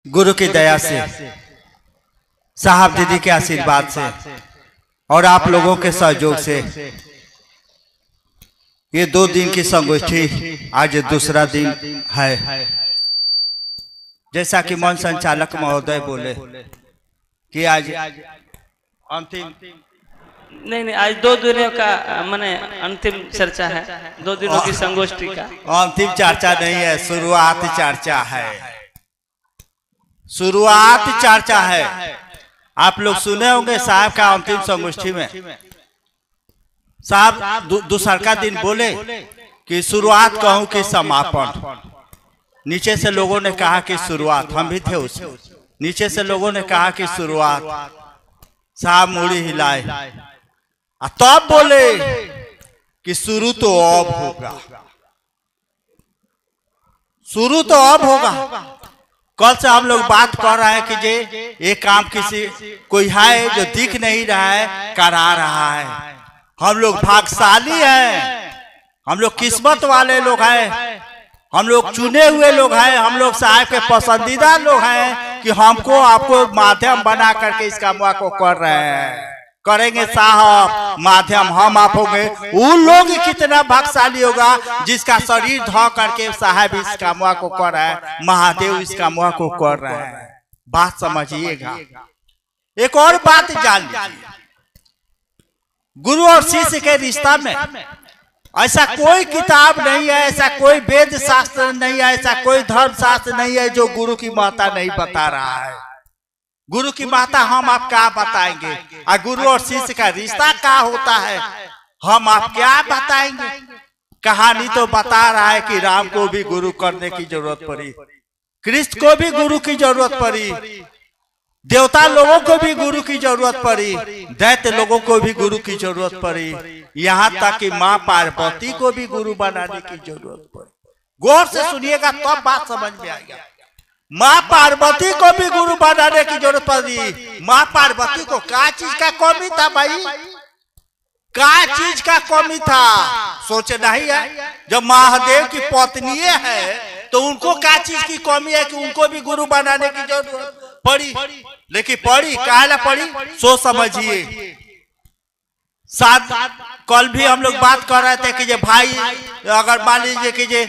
गुरु की दया से, साहब दीदी के आशीर्वाद से और आप लोगों के सहयोग से ये 2 दिन की संगोष्ठी आज दूसरा दिन है। जैसा कि मन संचालक महोदय बोले कि आज अंतिम नहीं, आज 2 दिनों का माने अंतिम चर्चा है। 2 दिनों की संगोष्ठी का अंतिम चर्चा नहीं है, शुरुआत चर्चा है। शुरुआत चर्चा है। आप लोग सुने होंगे साहब का अंतिम संगोष्ठी में साहब दूसरा दिन बोले कि शुरुआत कहूं कि समापन। नीचे से लोगों ने कहा कि शुरुआत, हम भी थे उसमें। नीचे से लोगों ने कहा कि शुरुआत, साहब मुड़ी हिलाए तब बोले कि शुरू तो अब होगा, शुरू तो अब होगा। कल से हम लोग बात कर रहे हैं कि ये काम किसी कोई है जो दिख नहीं रहा है, करा रहा है। हम लोग भाग्यशाली हैं, हम लोग किस्मत वाले लोग हैं, हम लोग चुने हुए लोग हैं, हम लोग साहब के पसंदीदा लोग हैं कि हमको आपको माध्यम बना करके इस काम को कर रहे हैं। करेंगे साहब माध्यम, हम आप होंगे। उन लोग कितना भाग्यशाली होगा जिसका शरीर धो करके साहब इस काम को कर रहा है, महादेव इस काम को कर रहा है। बात समझिएगा। एक और बात जान लीजिए, गुरु और शिष्य के रिश्ता में ऐसा कोई किताब नहीं है, ऐसा कोई वेद शास्त्र नहीं है, ऐसा कोई धर्म शास्त्र नहीं है जो गुरु की महत्ता नहीं बता रहा है। गुरु की महत्ता हम आप क्या बताएंगे, और गुरु और शिष्य का रिश्ता क्या होता है हम आप क्या बताएंगे। कहानी तो बता रहा है कि राम को भी गुरु करने की जरूरत पड़ी, कृष्ण को भी गुरु की जरूरत पड़ी, देवता लोगों को भी गुरु की जरूरत पड़ी, दैत्य लोगों को भी गुरु की जरूरत पड़ी, यहाँ तक कि माँ पार्वती को भी गुरु बनाने की जरूरत पड़ी। गौर से सुनिएगा तब बात समझ में आएगा। माँ पार्वती को भी गुरु बनाने की जरूरत पड़ी। माँ पार्वती को क्या चीज का कमी था भाई, क्या चीज का कमी था सोचे नहीं है। जब महादेव की पत्नी है तो उनको क्या चीज की कमी है कि उनको भी गुरु बनाने की जरूरत पड़ी। लेकिन पड़ी काहे पड़ी सो समझिए। साथ कल भी हम लोग बात कर रहे थे कि जे भाई अगर मान लीजिए कि जे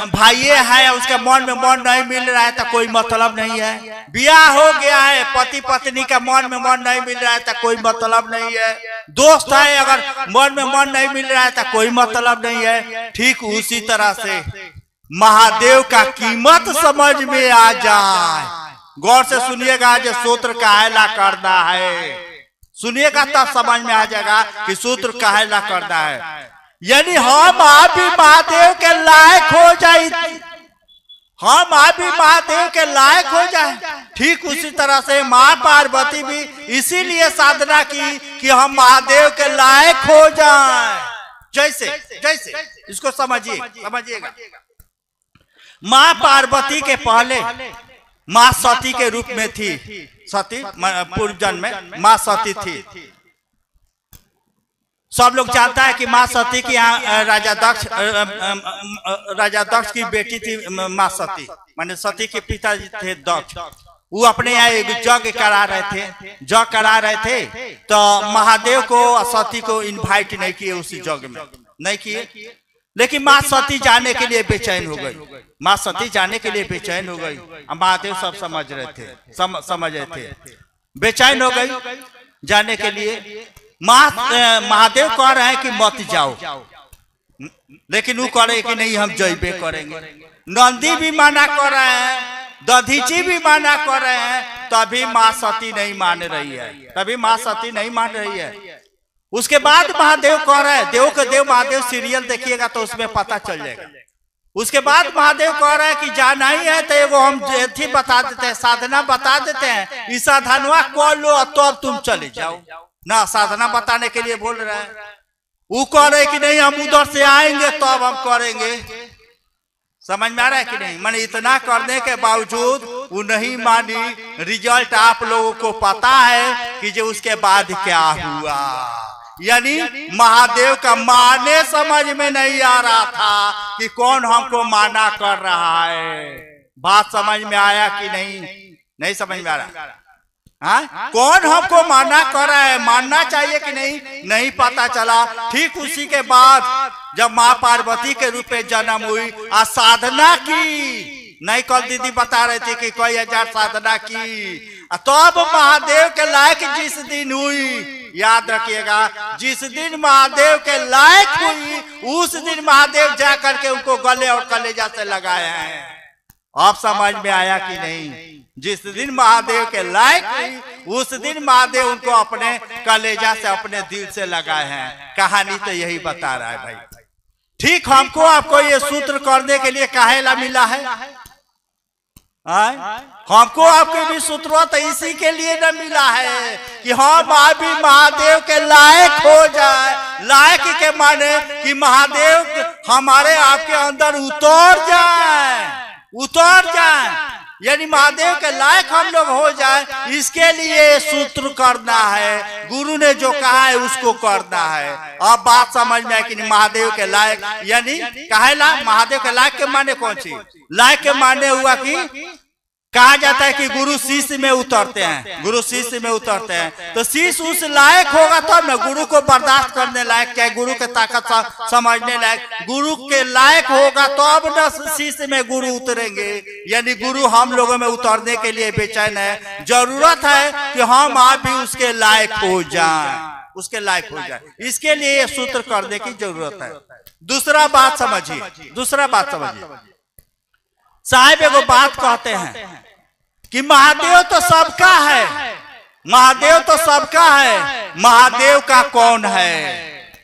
भाई है उसके मन में मन नहीं मिल रहा है तो कोई मतलब नहीं है। ब्याह हो गया है, पति पत्नी का मन में मन नहीं मिल रहा है तो कोई मतलब नहीं है। दोस्त है अगर मन में मन नहीं मिल रहा है तो कोई मतलब नहीं है। ठीक उसी तरह से महादेव का कीमत समझ में आ जाए। गौर से सुनिएगा, जो सूत्र काहेला करना है सुनिएगा तब समझ में आ जाएगा कि सूत्र काहेला करना है। यानी हम आप भी महादेव के लायक हो जाए, हम आप भी महादेव के लायक हो जाए। ठीक उसी तरह से माँ पार्वती भी इसीलिए साधना की कि हम महादेव के लायक हो जाएं। जैसे इसको समझिएगा। माँ पार्वती के पहले माँ सती के रूप में थी। सती पूर्व जन्म में माँ सती थी। सब लोग जानता है कि माँ सती की यहाँ राजा दक्ष की बेटी थी माँ सती, माने सती के पिताजी थे दक्ष। वो अपने यहाँ एक यज्ञ करा रहे थे तो महादेव को सती को इनवाइट नहीं किए उस यज्ञ में, नहीं किए। लेकिन माँ सती जाने के लिए बेचैन हो गई। माँ सती जाने के लिए बेचैन हो गई। महादेव सब समझ रहे थे, बेचैन हो गई जाने के लिए। महादेव कह रहे हैं कि मत जाओ, लेकिन वो कह रहे कि नहीं हम जइबे करेंगे। नंदी भी मना कर रहे हैं, दधीची भी मना कर रहे हैं, तभी माँ सती नहीं मान रही है। उसके बाद महादेव कह रहे हैं, देव के देव महादेव सीरियल देखिएगा तो उसमें पता चल जाएगा। उसके बाद महादेव कह रहे हैं कि जाना ही है तो वो हम थी बता देते हैं, साधना बता देते हैं, इस साधनवा कर लो तो अब तुम चले जाओ ना। साधना बताने के लिए बोल रहे हैं। वो कह रहे कि नहीं हम उधर से आएंगे तो अब हम करेंगे। समझ में आ रहा है कि नहीं। मैंने इतना करने के बावजूद वो नहीं मानी। रिजल्ट आप लोगों को पता है कि जो उसके बाद क्या हुआ। यानी महादेव का माने समझ में नहीं आ रहा था कि कौन हमको माना कर रहा है। बात समझ में आया कि नहीं? नहीं समझ में आ रहा? हाँ, कौन हमको मानना कर रहा है? मानना चाहिए कि नहीं? नहीं पता चला। ठीक उसी के बाद जब माँ पार्वती के रूप में जन्म हुई और साधना की, नहीं कल दीदी बता रहे थे कि कई हजार साधना की, तब महादेव के लायक जिस दिन हुई, याद रखिएगा, जिस दिन महादेव के लायक हुई उस दिन महादेव जा करके उनको गले और कलेजा से लगाए हैं। आप समझ में आया कि नहीं? जिस दिन महादेव के लायक हुई उस दिन महादेव उनको अपने कलेजा से, अपने दिल से लगाए हैं। कहानी तो यही बता रहा है भाई। ठीक हमको आपको ये सूत्र करने के लिए काहेला मिला है? हमको आपके भी सूत्र तो इसी के लिए न मिला है कि हम अभी महादेव के लायक हो जाए। लायक के माने कि महादेव हमारे आपके अंदर उतर जाए, यानी महादेव के लायक हम लोग हो जाए। इसके लिए सूत्र करना है, गुरु ने जो कहा है उसको करना है। अब बात समझ में है कि महादेव के लायक, यानी कहेला महादेव के लायक के माने कौन सी? लायक के माने हुआ कि कहा जाता है कि गुरु शिष्य में उतरते हैं, गुरु शिष्य में उतरते हैं। तो शिष्य उस लायक होगा तब ना गुरु को बर्दाश्त करने लायक, चाहे गुरु के ताकत समझने लायक, गुरु के लायक होगा तब ना शिष्य में गुरु उतरेंगे। यानी गुरु हम लोगों में उतरने के लिए बेचैन है। जरूरत है कि हम आप भी उसके लायक हो जाएं, उसके लायक हो जाए। इसके लिए ये सूत्र करने की जरूरत है। दूसरा बात समझिए, साहब एगो बात कहते हैं कि महादेव तो सबका है, महादेव तो सबका है, महादेव का कौन है?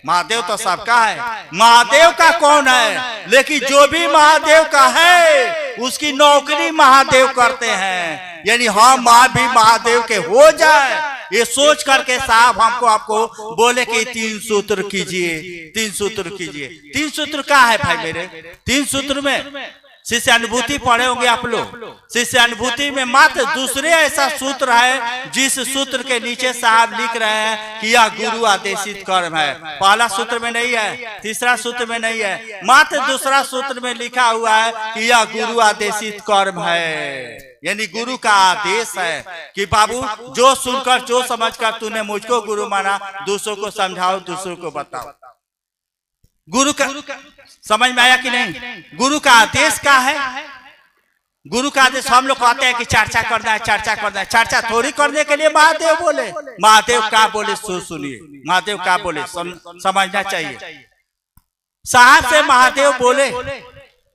महादेव तो सबका है, महादेव का कौन है? लेकिन जो भी महादेव का है उसकी नौकरी महादेव करते हैं। यानी हम भी महादेव के हो जाए, ये सोच करके साहब हमको आपको बोले कि 3 सूत्र कीजिए, 3 सूत्र कीजिए। 3 सूत्र क्या है भाई मेरे? 3 सूत्र में शिष्य अनुभूति पढ़े होंगे आप लोग। शिष्य अनुभूति में मात्र दूसरे ऐसा सूत्र है जिस सूत्र के नीचे साहब लिख रहे हैं कि यह गुरु आदेशित कर्म है। पहला सूत्र में नहीं है, तीसरा सूत्र में नहीं है, मात्र दूसरा सूत्र में लिखा हुआ है कि यह गुरु आदेशित कर्म है। यानी गुरु का आदेश है कि बाबू जो सुनकर, जो समझकर तूने मुझको गुरु माना, दूसरों को समझाओ, दूसरों को बताओ। गुरु का समझ में आया कि नहीं? गुरु का आदेश क्या है? गुरु का आदेश हम लोग कहते हैं कि चर्चा करना है, चर्चा करना है। चर्चा थोड़ी करने के लिए महादेव बोले। महादेव क्या बोले सुनिए, महादेव क्या बोले समझना चाहिए। साहब से महादेव बोले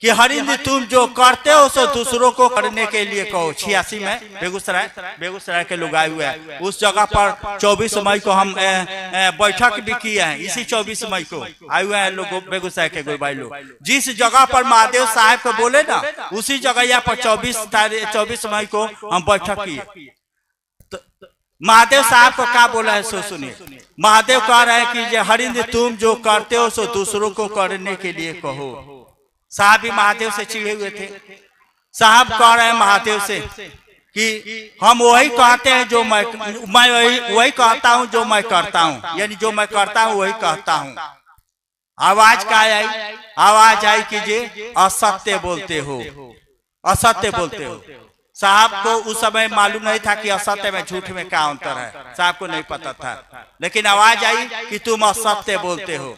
कि हरिंद्र तुम जो करते हो सो दूसरों को करने के लिए कहो। 86 में बेगूसराय के लोग आए हुए हैं। उस जगह पर 24 मई को हम बैठक भी किए हैं। इसी 24 मई को आए हुए हैं लोग, बेगूसराय के गुरु भाई लोग। जिस जगह पर महादेव साहब को बोले ना, उसी जगह यहाँ पर 24 मई को हम बैठक किए। तो महादेव साहब को क्या बोला है सो सुनिए। महादेव कह रहे हैं कि हरिंद्र तुम जो करते हो सो दूसरों को करने के लिए कहो। साहब भी महादेव से चिढ़े हुए थे। साहब कह रहे हैं महादेव से कि हम वही कहते हैं जो मैं वही कहता हूं जो मैं करता हूं, यानी जो मैं करता हूं वही कहता हूं। आवाज क्या आई? आवाज आई कि जे असत्य बोलते हो, असत्य बोलते हो। साहब को उस समय मालूम नहीं था कि असत्य में झूठ में क्या अंतर है, साहब को नहीं पता था। लेकिन आवाज आई कि तुम असत्य बोलते हो।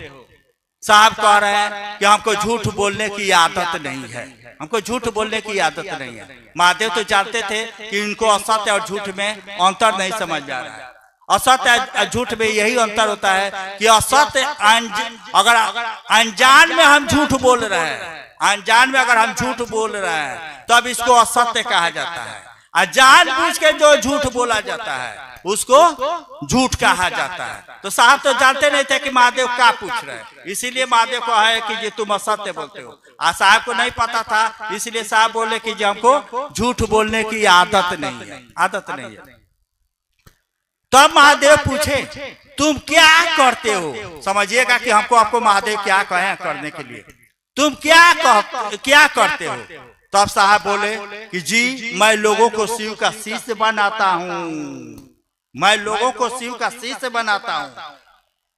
साहब कह रहे हैं कि हमको झूठ बोलने की आदत नहीं है, हमको झूठ बोलने की आदत नहीं है। महादेव तो जानते थे कि इनको असत्य और झूठ में अंतर नहीं समझ जा रहा है। असत्य और झूठ में यही अंतर होता है कि असत्य अगर अनजान में हम झूठ बोल रहे हैं, अनजान में अगर हम झूठ बोल रहे हैं तब इसको असत्य कहा जाता है। और जानबूझ के जो झूठ बोला जाता है उसको झूठ कहा जाता है। तो साहब तो जानते नहीं थे कि महादेव क्या पूछ रहे हैं, इसीलिए महादेव को है कि ये तुम असत्य बोलते हो। और साहब को नहीं पता था, इसलिए साहब बोले कि जो हमको झूठ बोलने की आदत नहीं है, आदत नहीं है। तब महादेव पूछे तुम क्या करते हो? समझिएगा कि हमको आपको महादेव क्या कहे करने के लिए, तुम क्या करते हो? तब साहब बोले कि जी मैं लोगों को शिव का शिष्य बनाता हूँ, मैं लोगों को शिव का शिष्य बनाता हूँ।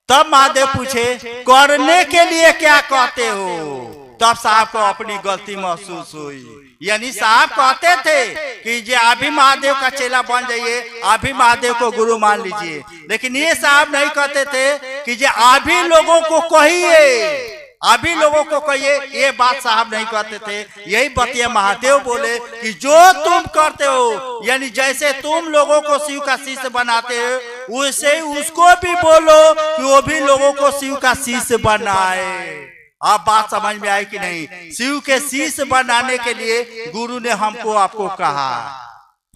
तब महादेव पूछे करने के लिए क्या कहते हो? तब साहब को अपनी गलती महसूस हुई। यानी साहब कहते थे कि जे अभी महादेव का चेला बन जाइए, अभी महादेव को गुरु मान लीजिए, लेकिन ये साहब नहीं कहते थे कि जे अभी लोगों को कहिए, अभी लोगों को कहिए, ये बात साहब नहीं कहते थे। यही बतिया महादेव बोले कि जो तुम करते हो, यानी जैसे तुम लोगों को शिव का शिष्य बनाते हो, वैसे उसको भी बोलो कि वो भी लोगों को शिव का शिष्य बनाए। आप बात समझ में आई कि नहीं? शिव के शिष्य बनाने के लिए गुरु ने हमको आपको कहा।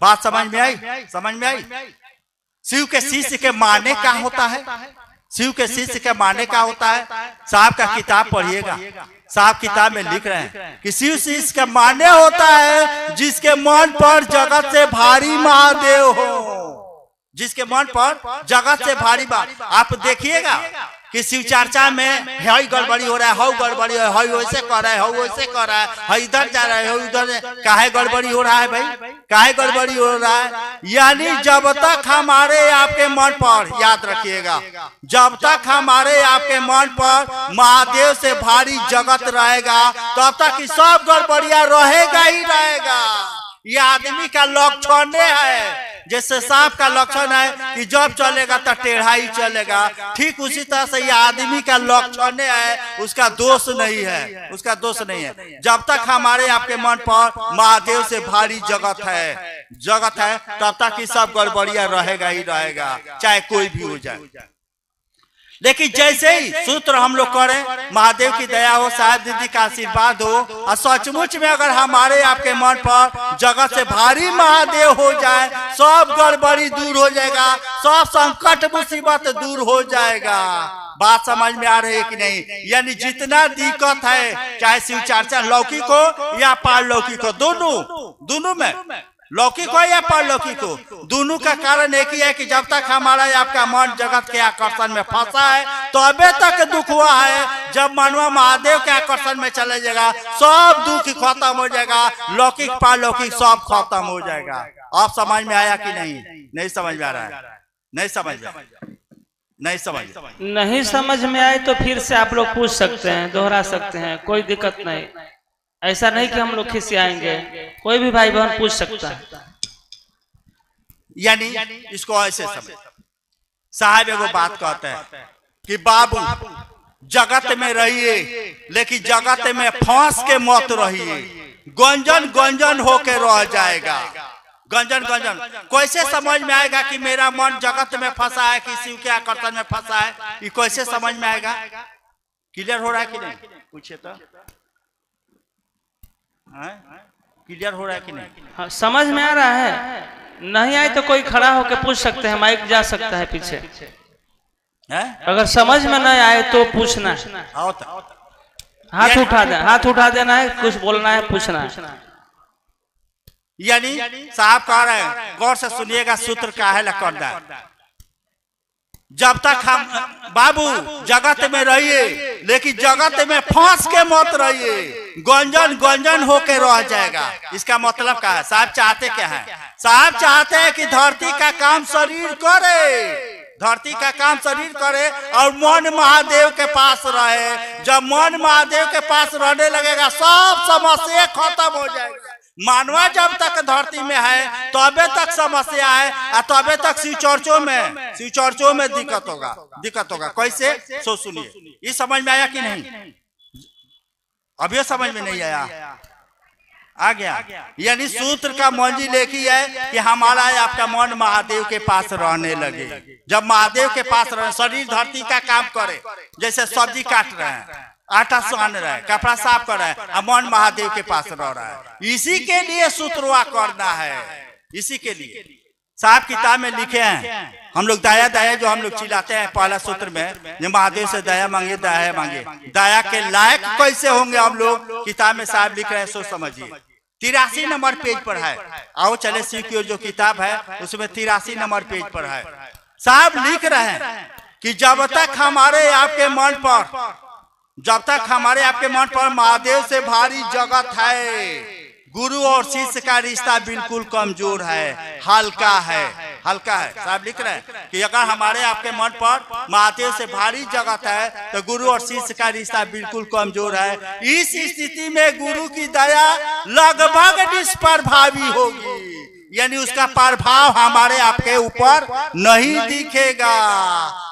बात समझ में आई? समझ में आई? शिव के शिष्य के माने क्या होता है? शिव के शिष्य के माने क्या होता है? साहब का किताब पढ़िएगा, साहब किताब में लिख रहे हैं कि शिव शिष्य का माने होता है जिसके मन पर जगत से भारी महादेव हो, जिसके मन पर जगत से भारी बात। आप देखिएगा कि शिव चर्चा में हई गड़बड़ी हो रहा है, हऊ गड़बड़ी है, हई वैसे कर रहा है, हऊ वैसे कर रहा है, हई इधर जा रहा है, हऊ इधर, काहे गड़बड़ी हो रहा है भाई? काहे गड़बड़ी हो रहा है? यानी जब तक हमारे आपके मन पर, याद रखिएगा, जब तक हमारे आपके मन पर महादेव से भारी जगत रहेगा, तब तक सब गड़बड़िया रहेगा ही रहेगा। ये आदमी का लक्षण है। जैसे सांप का लक्षण है कि जब चलेगा तो टेढ़ा ही चलेगा, ठीक उसी तरह से ये आदमी का लक्षण है, उसका दोष नहीं है, उसका दोष नहीं है। जब तक हमारे आपके मन पर महादेव से भारी जगत है, तब तक ही सब गड़बड़िया रहेगा ही रहेगा, चाहे कोई भी हो जाए। लेकिन जैसे ही सूत्र हम लोग करें, महादेव की दया हो, शायद दीदी का आशीर्वाद हो, और सचमुच में अगर हमारे आपके मन पर जगत से भारी महादेव हो जाए, सब गड़बड़ी दूर हो जाएगा, सब संकट मुसीबत दूर हो जाएगा। बात समझ में आ रही है कि नहीं? यानी जितना दिक्कत है, चाहे शिव चर्चा लौकिक हो या पारलौकिक हो, दोनों में, लौकिक हो या पारलौकिक हो, दोनों का कारण एक ही है कि जब तक हमारा आपका मन जगत के आकर्षण में फंसा है, तो अबे तक दुख हुआ है। जब मनवा महादेव के आकर्षण में चले जाएगा, सब दुख खत्म हो जाएगा, लौकिक पारलौकिक सब खत्म हो जाएगा। आप समझ में आया कि नहीं? नहीं समझ में आ रहा है? नहीं समझ नहीं समझ में आए तो फिर से आप लोग पूछ सकते हैं, दोहरा सकते हैं, कोई दिक्कत नहीं। ऐसा नहीं कि हम लोग खिसियाएंगे, कोई भी भाई बहन पूछ सकता है। यानी इसको ऐसे समझ, साहब एगो बात कहते हैं कि बाबू जगत में रहिए, लेकिन जगत में फंस के मत रहिए, गंजन होके रह जाएगा। गंजन कैसे समझ में आएगा कि मेरा मन जगत में फंसा है कि शिव के आकर्षण में फंसा है? ये कैसे समझ में आएगा? क्लियर हो रहा है कि नहीं? पूछे तो क्लियर हो रहा है कि नहीं? हाँ, समझ में आ रहा है। नहीं आए तो कोई खड़ा होकर पूछ सकते हैं, माइक जा सकता है पीछे है? अगर समझ में नहीं आए तो पूछना, हाथ उठा देना है, कुछ बोलना है, पूछना है। यानी साहब कह रहे हैं, गौर से सुनिएगा, सूत्र काहे ला करना है। जब तक हम बाबू जगत में रहिए, लेकिन जगत में फंस के मत रहिए, गंजन होके रह जाएगा। इसका मतलब क्या है? साहब चाहते क्या है? साहब चाहते हैं कि धरती का काम शरीर करे, धरती का काम शरीर करे और मन महादेव के पास रहे। जब मन महादेव के पास रहने लगेगा, सब समस्या खत्म हो जाएगा। मानवा जब तक धरती में है तबे तक समस्या है, और तबे तक शिव चर्चों में दिक्कत होगा। कैसे? सो सुनिए, ये समझ में आया कि नहीं? अभी समझ में नहीं आया? आ गया? यानी सूत्र का मंजिल एक ही है कि हमारा आपका मन महादेव के पास रहने लगे। जब महादेव के पास रहे, शरीर धरती का काम करे, जैसे सब्जी काट रहे हैं, आटा सान रहा है, कपड़ा साफ कर रहा है, और मन महादेव के पास रह रहा है। इसी के लिए सूत्रवा करना है, इसी के लिए साहब किताब में लिखे हैं। हम लोग दया जो हम लोग चिल्लाते हैं पहला सूत्र में, जो महादेव से दया मांगे, दया मांगे, दया के लायक कैसे होंगे हम लोग? किताब में साहब लिख रहे हैं, सोच समझिए। 83 नंबर पेज पर है। आओ चले शिव की जो किताब है उसमें 83 नंबर पेज पर है। साहब लिख रहे हैं कि जब तक हमारे आपके मन पर महादेव से भारी जगत है, गुरु और शिष्य का रिश्ता बिल्कुल कमजोर है, हल्का है। साहब लिख रहे हैं कि अगर हमारे आपके मन पर महादेव से भारी जगत है तो गुरु और शिष्य का रिश्ता बिल्कुल कमजोर है। इस स्थिति में गुरु की दया लगभग निष्प्रभावी होगी, यानी उसका प्रभाव हमारे आपके ऊपर नहीं दिखेगा।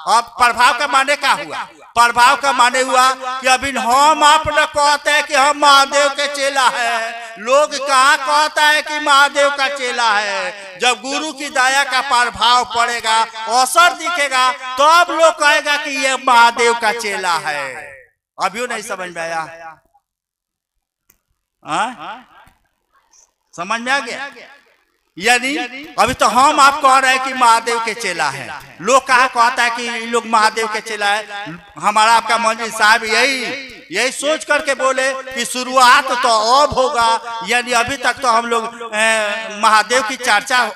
अब प्रभाव का माने क्या हुआ? प्रभाव का माने हुआ कि अभी हम आप न कहते हैं कि हम महादेव के चेला है, लोग कहाँ कहता है कि महादेव का चेला है। जब गुरु की दया का प्रभाव पड़ेगा, असर दिखेगा, तो अब लोग कहेगा कि ये महादेव का चेला है। अभी नहीं समझ में आया? समझ में आ गया? यानी अभी तो हम आप कह रहे हैं कि महादेव के चेला है, लोग कहा कहता है कि लोग महादेव के चेला है। हमारा आपका मंजी साहब यही सोच करके बोले कि शुरुआत तो अब होगा, यानी अभी तक तो हम लोग महादेव की चर्चा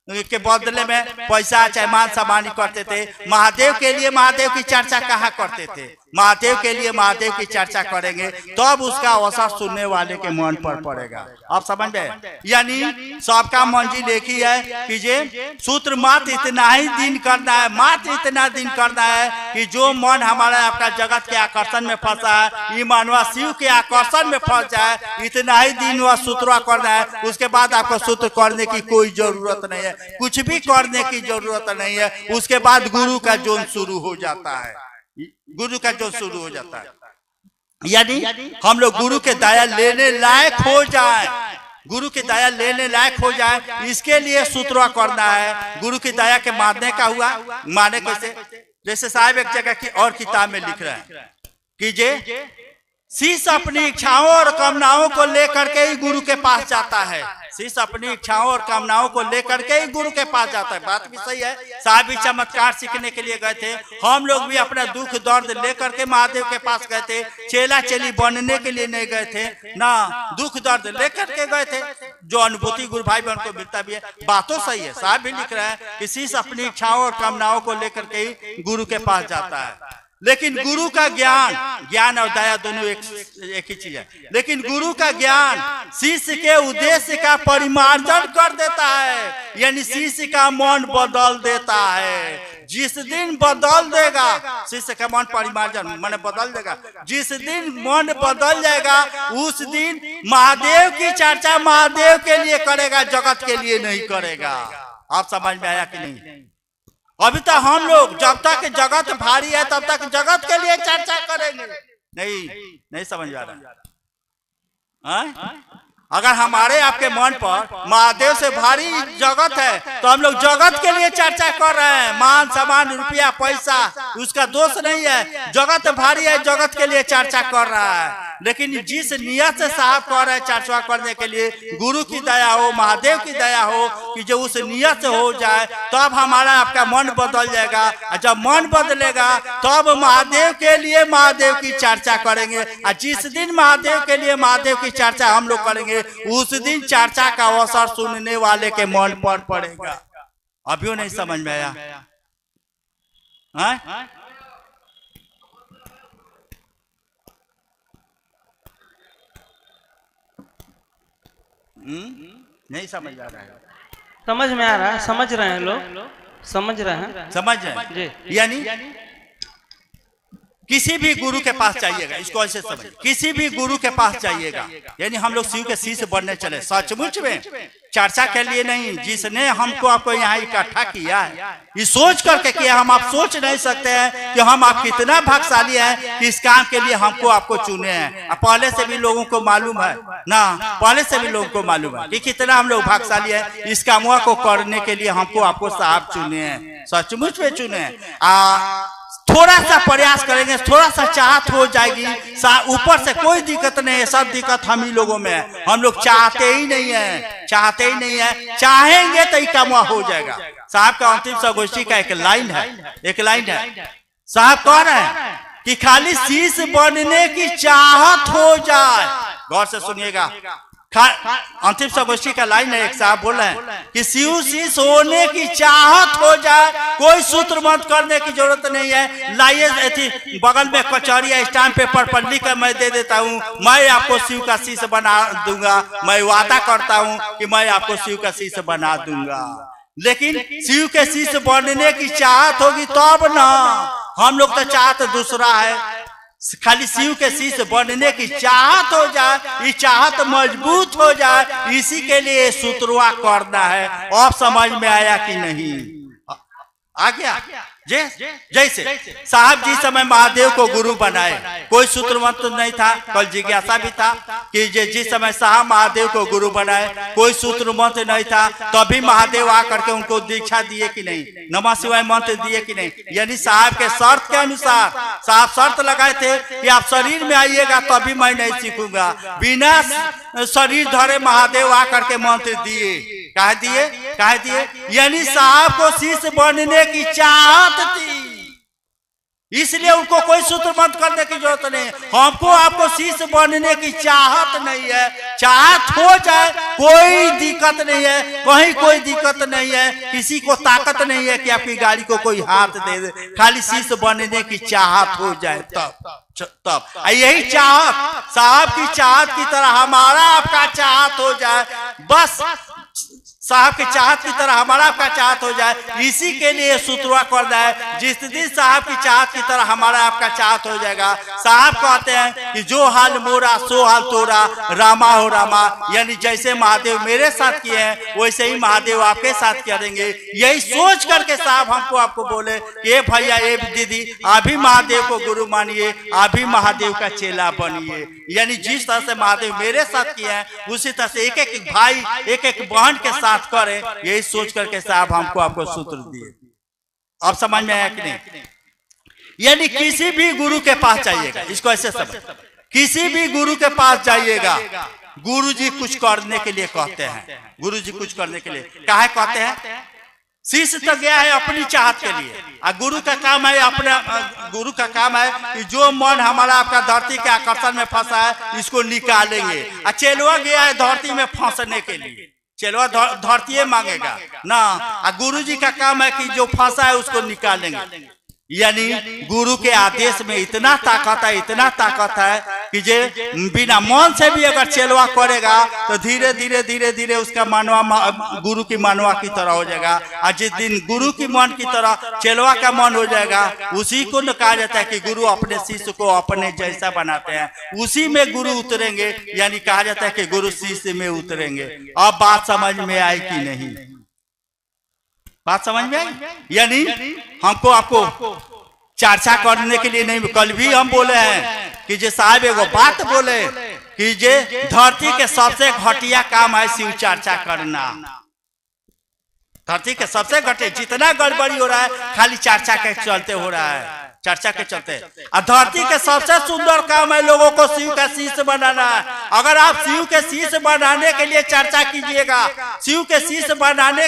के बदले में पैसा चाहे मान सम्मान करते थे। महादेव के लिए महादेव की चर्चा कहाँ करते थे? महादेव के लिए महादेव की चर्चा करेंगे तब उसका असर सुनने वाले के मन पर पड़ेगा। आप समझ गए? यानी सबका मंजिल एक ही है कि जे सूत्र मात्र इतना ही दिन करना है, मात्र इतना दिन करना है कि जो मन हमारा आपका जगत के आकर्षण में फंसा है, ये मानवा शिव के आकर्षण में फंस जाए, इतना ही दिन वह सूत्र करना है। उसके बाद आपको सूत्र करने की कोई जरूरत नहीं है, कुछ भी करने की जरूरत नहीं है। उसके बाद गुरु का जोन शुरू हो जाता है, गुरु का जोन शुरू हो जाता है। यानी हम लोग गुरु के दया लेने लायक हो जाए, गुरु की दया लेने लायक हो जाए, इसके लिए सूत्र करना है। गुरु की दया के मानने का हुआ, माने कैसे? जैसे साहब एक जगह की और किताब में लिख रहे हैं कि जे शिष्य अपनी इच्छाओं और कामनाओं को लेकर के ही गुरु के पास जाता है। शिष्य अपनी इच्छाओं और कामनाओं को लेकर के ही गुरु के पास जाता है। बात भी सही है। साहब भी चमत्कार सीखने के लिए गए थे, हम लोग भी अपना दुख दर्द लेकर के महादेव के पास गए थे। चेला चेली बनने के लिए नहीं गए थे ना, दुख दर्द लेकर के गए थे। जो अनुभूति गुरु भाई बहन को मिलता भी है, बातों सही है। साहब भी लिख रहे हैं कि शिष्य अपनी इच्छाओं और कामनाओं को लेकर के ही गुरु के पास जाता है। लेकिन गुरु का ज्ञान और दया दोनों एक ही चीज है। लेकिन गुरु का ज्ञान शिष्य के उद्देश्य का परिमार्जन कर देता है, यानी शिष्य का मन बदल देता है। जिस दिन बदल देगा शिष्य का मन, परिमार्जन माने बदल देगा, जिस दिन मन बदल जाएगा उस दिन महादेव की चर्चा महादेव के लिए करेगा, जगत के लिए नहीं करेगा। आप समझ में आया कि नहीं? अभी तक हम लोग जब तक जगत भारी है तब तक जगत के लिए चर्चा करेंगे। नहीं समझ आ रहा है? अगर हमारे आपके मन पर महादेव से भारी जगत है तो हम लोग जगत के लिए चर्चा कर रहे हैं। मान सम्मान रुपया पैसा उसका दोष नहीं है, जगत भारी है, जगत के लिए चर्चा कर रहा है। लेकिन जिस नियत से साहब कर रहे हैं चर्चा करने के लिए, गुरु की दया हो, महादेव की दया हो कि जो उस नियत से हो जाए, तब हमारा आपका मन बदल जाएगा। जब मन बदलेगा तब महादेव के लिए महादेव की चर्चा करेंगे। और जिस दिन महादेव के लिए महादेव की चर्चा हम लोग करेंगे उस दिन चर्चा का असर सुनने वाले के मन पर पड़ेगा। अभी नहीं समझ में आया? नहीं समझ आ रहा है? समझ में आ रहा है, समझ रहे हैं लोग, समझ रहे हैं, समझ रहे हैं। यानी किसी भी गुरु के पास चाहिएगा, इसको ऐसे समझ, किसी भी गुरु के पास चाहिएगा, यानी हम लोग शिव के शिष्य बनने चले, सचमुच में चर्चा के लिए नहीं। जिसने हमको आपको यहाँ इकट्ठा किया है, ये सोच करके किया। हम आप सोच नहीं सकते हैं कि हम आप कितना भाग्यशाली हैं कि इस काम के लिए हमको आपको चुने हैं। पहले से भी लोगों को मालूम है ना, पहले से भी लोगों को मालूम है कि कितना हम लोग भाग्यशाली हैं। इस कामों को करने के लिए हमको आपको साहब चुने हैं, सचमुच में चुने हैं। थोड़ा सा प्रयास करेंगे, थोड़ा सा चाहत हो जाएगी, ऊपर से कोई दिक्कत नहीं है। सब दिक्कत हम ही लोगों में है, हम लोग चाहते ही नहीं है, चाहते ही नहीं है। चाहेंगे तो ये काम हो जाएगा। साहब का अंतिम संगोष्ठी का एक लाइन है, साहब कह रहे हैं कि खाली शिष्य बनने की चाहत हो जाए। गौर से सुनिएगा, अंतिम संगोष्ठी का लाइन है, एक साहब बोल रहे हैं कि शिव शिष्य होने की चाहत हो जाए, कोई सूत्र बंद करने की जरूरत नहीं है। लाइए बगल में कचहरी स्टाम्प पेपर पर लिख कर मैं दे देता हूँ, मैं आपको शिव का शिष्य बना दूंगा। मैं वादा करता हूँ कि मैं आपको शिव का शिष्य बना दूंगा। लेकिन शिव के शिष्य बनने की चाहत होगी तब ना। हम लोग तो चाहत दूसरा है, खाली शिव के शिष्य बनने की चाहत हो जाए, ये चाहत मजबूत हो जाए, इसी के लिए सूत्रवा करना है। अब समझ में आया कि नहीं? आ गया? जैसे साहब जी समय महादेव को गुरु बनाए, कोई सूत्र मंत्र नहीं था, कल जिज्ञासा भी था कि जिस समय साहब महादेव को गुरु बनाए कोई सूत्र मंत्र नहीं था, तभी महादेव आकर के उनको दीक्षा दिए कि नहीं, नमः शिवाय मंत्र दिए कि नहीं। यानी साहब के शर्त के अनुसार साहब शर्त लगाए थे कि आप शरीर में आइएगा तभी मैं नहीं सीखूंगा। बिना शरीर धरे महादेव आकर के मंत्र दिए। कह दिए यानी साहब को शिष्य बनने की चाहत थी, इसलिए उनको कोई सूत्र मंत्र करने की जरूरत नहीं। हमको आपको शिष्य बनने की चाहत नहीं है, चाहत हो जाए कोई दिक्कत नहीं है, कहीं कोई दिक्कत नहीं है, किसी को ताकत नहीं है कि आपकी गाड़ी को कोई हाथ दे दे, खाली शिष्य बनने की चाहत हो जाए तब यही चाहत साहब की चाहत की तरह हमारा आपका चाहत हो जाए, बस साहब की चाहत की तरह हमारा आपका चाहत हो जाए, इसी के लिए सूत्रवा करना है। जिस दिन साहब की चाहत की तरह हमारा आपका चाहत हो जाएगा, साहब कहते हैं कि जो हाल मोरा सो हाल तोरा, रामा हो रामा, यानी जैसे महादेव मेरे साथ किए हैं वैसे ही महादेव आपके साथ करेंगे। यही सोच करके साहब हमको आपको बोले कि भैया ए दीदी अभी महादेव को गुरु मानिए, अभी महादेव का चेला बनिए। यानी जिस तरह से महादेव मेरे साथ किए हैं उसी तरह से एक एक भाई एक एक बहन के साथ करें, यही सोच करके साहब हमको आपको सूत्र दिए। अब समझ में आया कि नहीं? यानी किसी भी गुरु के पास जाइएगा, इसको ऐसे समझ, किसी भी गुरु के पास जाइएगा, गुरु जी कुछ करने के लिए कहते हैं। गुरु जी कुछ करने के लिए काहे कहते हैं? शिष्य तो गया है अपनी चाहत के लिए, और गुरु का काम है अपना, गुरु का काम है कि जो मन हमारा आपका धरती के आकर्षण में फंसा है इसको निकालेंगे। और चेलवा गया है धरती में फंसने के लिए, चेलवा धरती मांगेगा ना, और गुरु जी का काम है कि जो फंसा है उसको निकालेंगे। यानी गुरु के आदेश में इतना ताकत है, इतना ताकत है कि जे बिना मन से भी अगर चेलवा करेगा तो धीरे धीरे धीरे धीरे उसका मनवा गुरु की मनवा की तरह हो जाएगा। और जिस दिन गुरु की मन की तरह चेलवा का मन हो जाएगा, उसी को कहा जाता है कि गुरु अपने शिष्य को अपने जैसा बनाते हैं, उसी में गुरु उतरेंगे। यानी कहा जाता है कि गुरु शिष्य में उतरेंगे। अब बात समझ में आई कि नहीं? बात समझ में आई? यानी हमको आपको चर्चा करने के लिए नहीं, कल भी हम बोले हैं कि जे साहब एगो बात बोले कि जे धरती के सबसे घटिया काम है शिव चर्चा करना। धरती के सबसे घटिया, जितना गड़बड़ी हो रहा है खाली चर्चा के चलते हो रहा है, चर्चा के चलते। और धरती के सबसे सुंदर काम है लोगों को शिव का शिष्य बनाना। अगर आप शिव के शिष्य बनाने के लिए चर्चा कीजिएगा, शिव के शिष्य बनाने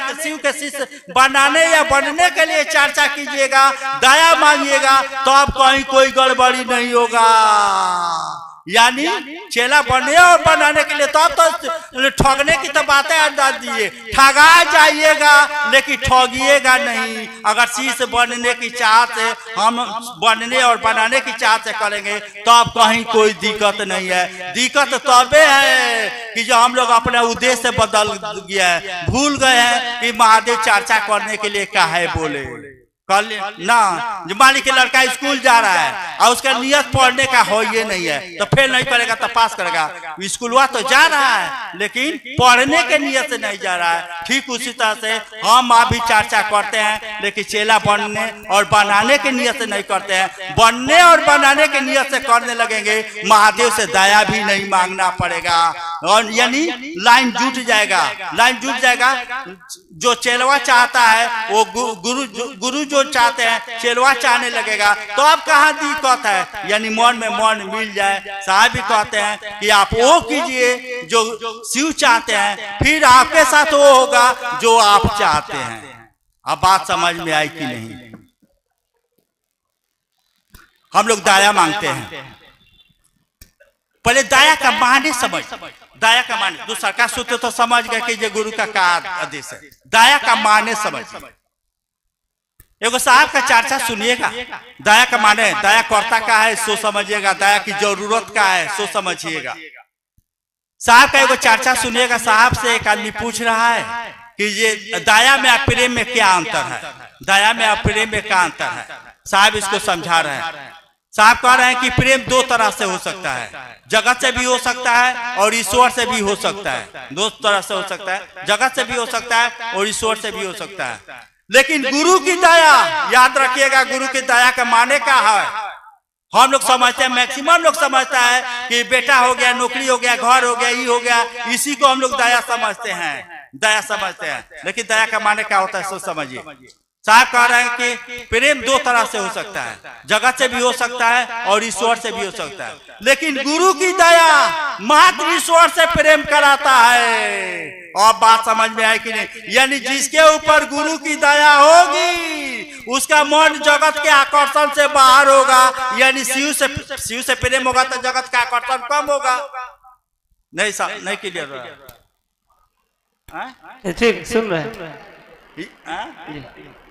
या बनने के लिए चर्चा कीजिएगा, दया मांगिएगा, तो आप कहीं कोई गड़बड़ी नहीं होगा। यानी चेला बनने और बनाने के लिए तो आप तो ठगने की तो बातें अंदाज दिए, ठगा जाइएगा लेकिन ठगिएगा नहीं। अगर शिष्य बनने की चाहत से हम बनने और बनाने की चाहत से करेंगे तो आप कहीं कोई दिक्कत नहीं है। दिक्कत तबे है कि जो हम लोग अपना उद्देश्य बदल गया है, भूल गए हैं कि महादेव चर्चा करने के लिए काहे बोले। कल ना जो मान के लड़का स्कूल जा रहा है और उसका नियत पढ़ने का हो ये नहीं है तो फेल नहीं करेगा तो पास करेगा। स्कूलवा तो जा रहा है लेकिन पढ़ने के नियत से नहीं जा रहा है। ठीक उसी तरह से हम अभी चर्चा करते हैं लेकिन चेला बनने और बनाने के नियत से नहीं करते हैं। बनने और बनाने के नियत से करने लगेंगे, महादेव से दया भी नहीं मांगना पड़ेगा और यानी लाइन जुट जाएगा। लाइन जुट जाएगा, जो चेलवा चाहता है वो गुरु जो चाहते हैं चेलवा चाहने लगेगा। तो अब कहाँ दिक्कत है? यानी मन में मन मिल जाए। साहब भी कहते हैं कि आप वो कीजिए जो शिव चाहते हैं, फिर आपके साथ वो होगा जो आप चाहते हैं। अब बात समझ में आई कि नहीं? हम लोग दया मांगते हैं, पहले दया का माने समझ, दया का माने दूसरा का सूत्र तो समझ गए कि ये गुरु का आदेश है। दया का माने समझ, एगो साहब का चर्चा सुनिएगा। दया का माने दया कर्ता का है सो समझिएगा, दया की जरूरत का है सो समझिएगा। साहब का एगो चर्चा सुनिएगा। साहब से एक आदमी पूछ रहा है कि ये दया में और प्रेम में क्या अंतर है, दया में और प्रेम में क्या अंतर है। साहब इसको समझा रहे हैं। साहब कह रहे हैं कि प्रेम दो तरह से हो सकता है, जगत से भी हो सकता है और ईश्वर से भी हो सकता है। दो तरह से हो सकता है, जगत से भी हो सकता है और ईश्वर से भी हो सकता है। लेकिन गुरु की दया, याद रखिएगा, गुरु की दया का माने क्या है। हम लोग समझते हैं, मैक्सिमम लोग समझता है कि बेटा हो गया, नौकरी हो गया, घर हो गया, ये हो गया, इसी को हम लोग दया समझते हैं, दया समझते हैं। लेकिन दया का माने क्या होता है सो समझिए। साहब कह रहे हैं कि प्रेम दो तरह से हो सकता है, जगत से भी हो सकता है और ईश्वर से भी हो सकता है। लेकिन गुरु की दया मात्र ईश्वर से प्रेम कराता है। और बात समझ में आई कि नहीं? यानी जिसके ऊपर गुरु की दया होगी उसका मन जगत के आकर्षण से बाहर होगा। यानी शिव से प्रेम होगा तो जगत का आकर्षण कम होगा। नहीं क्लियर रहा? ठीक सुन रहे हैं।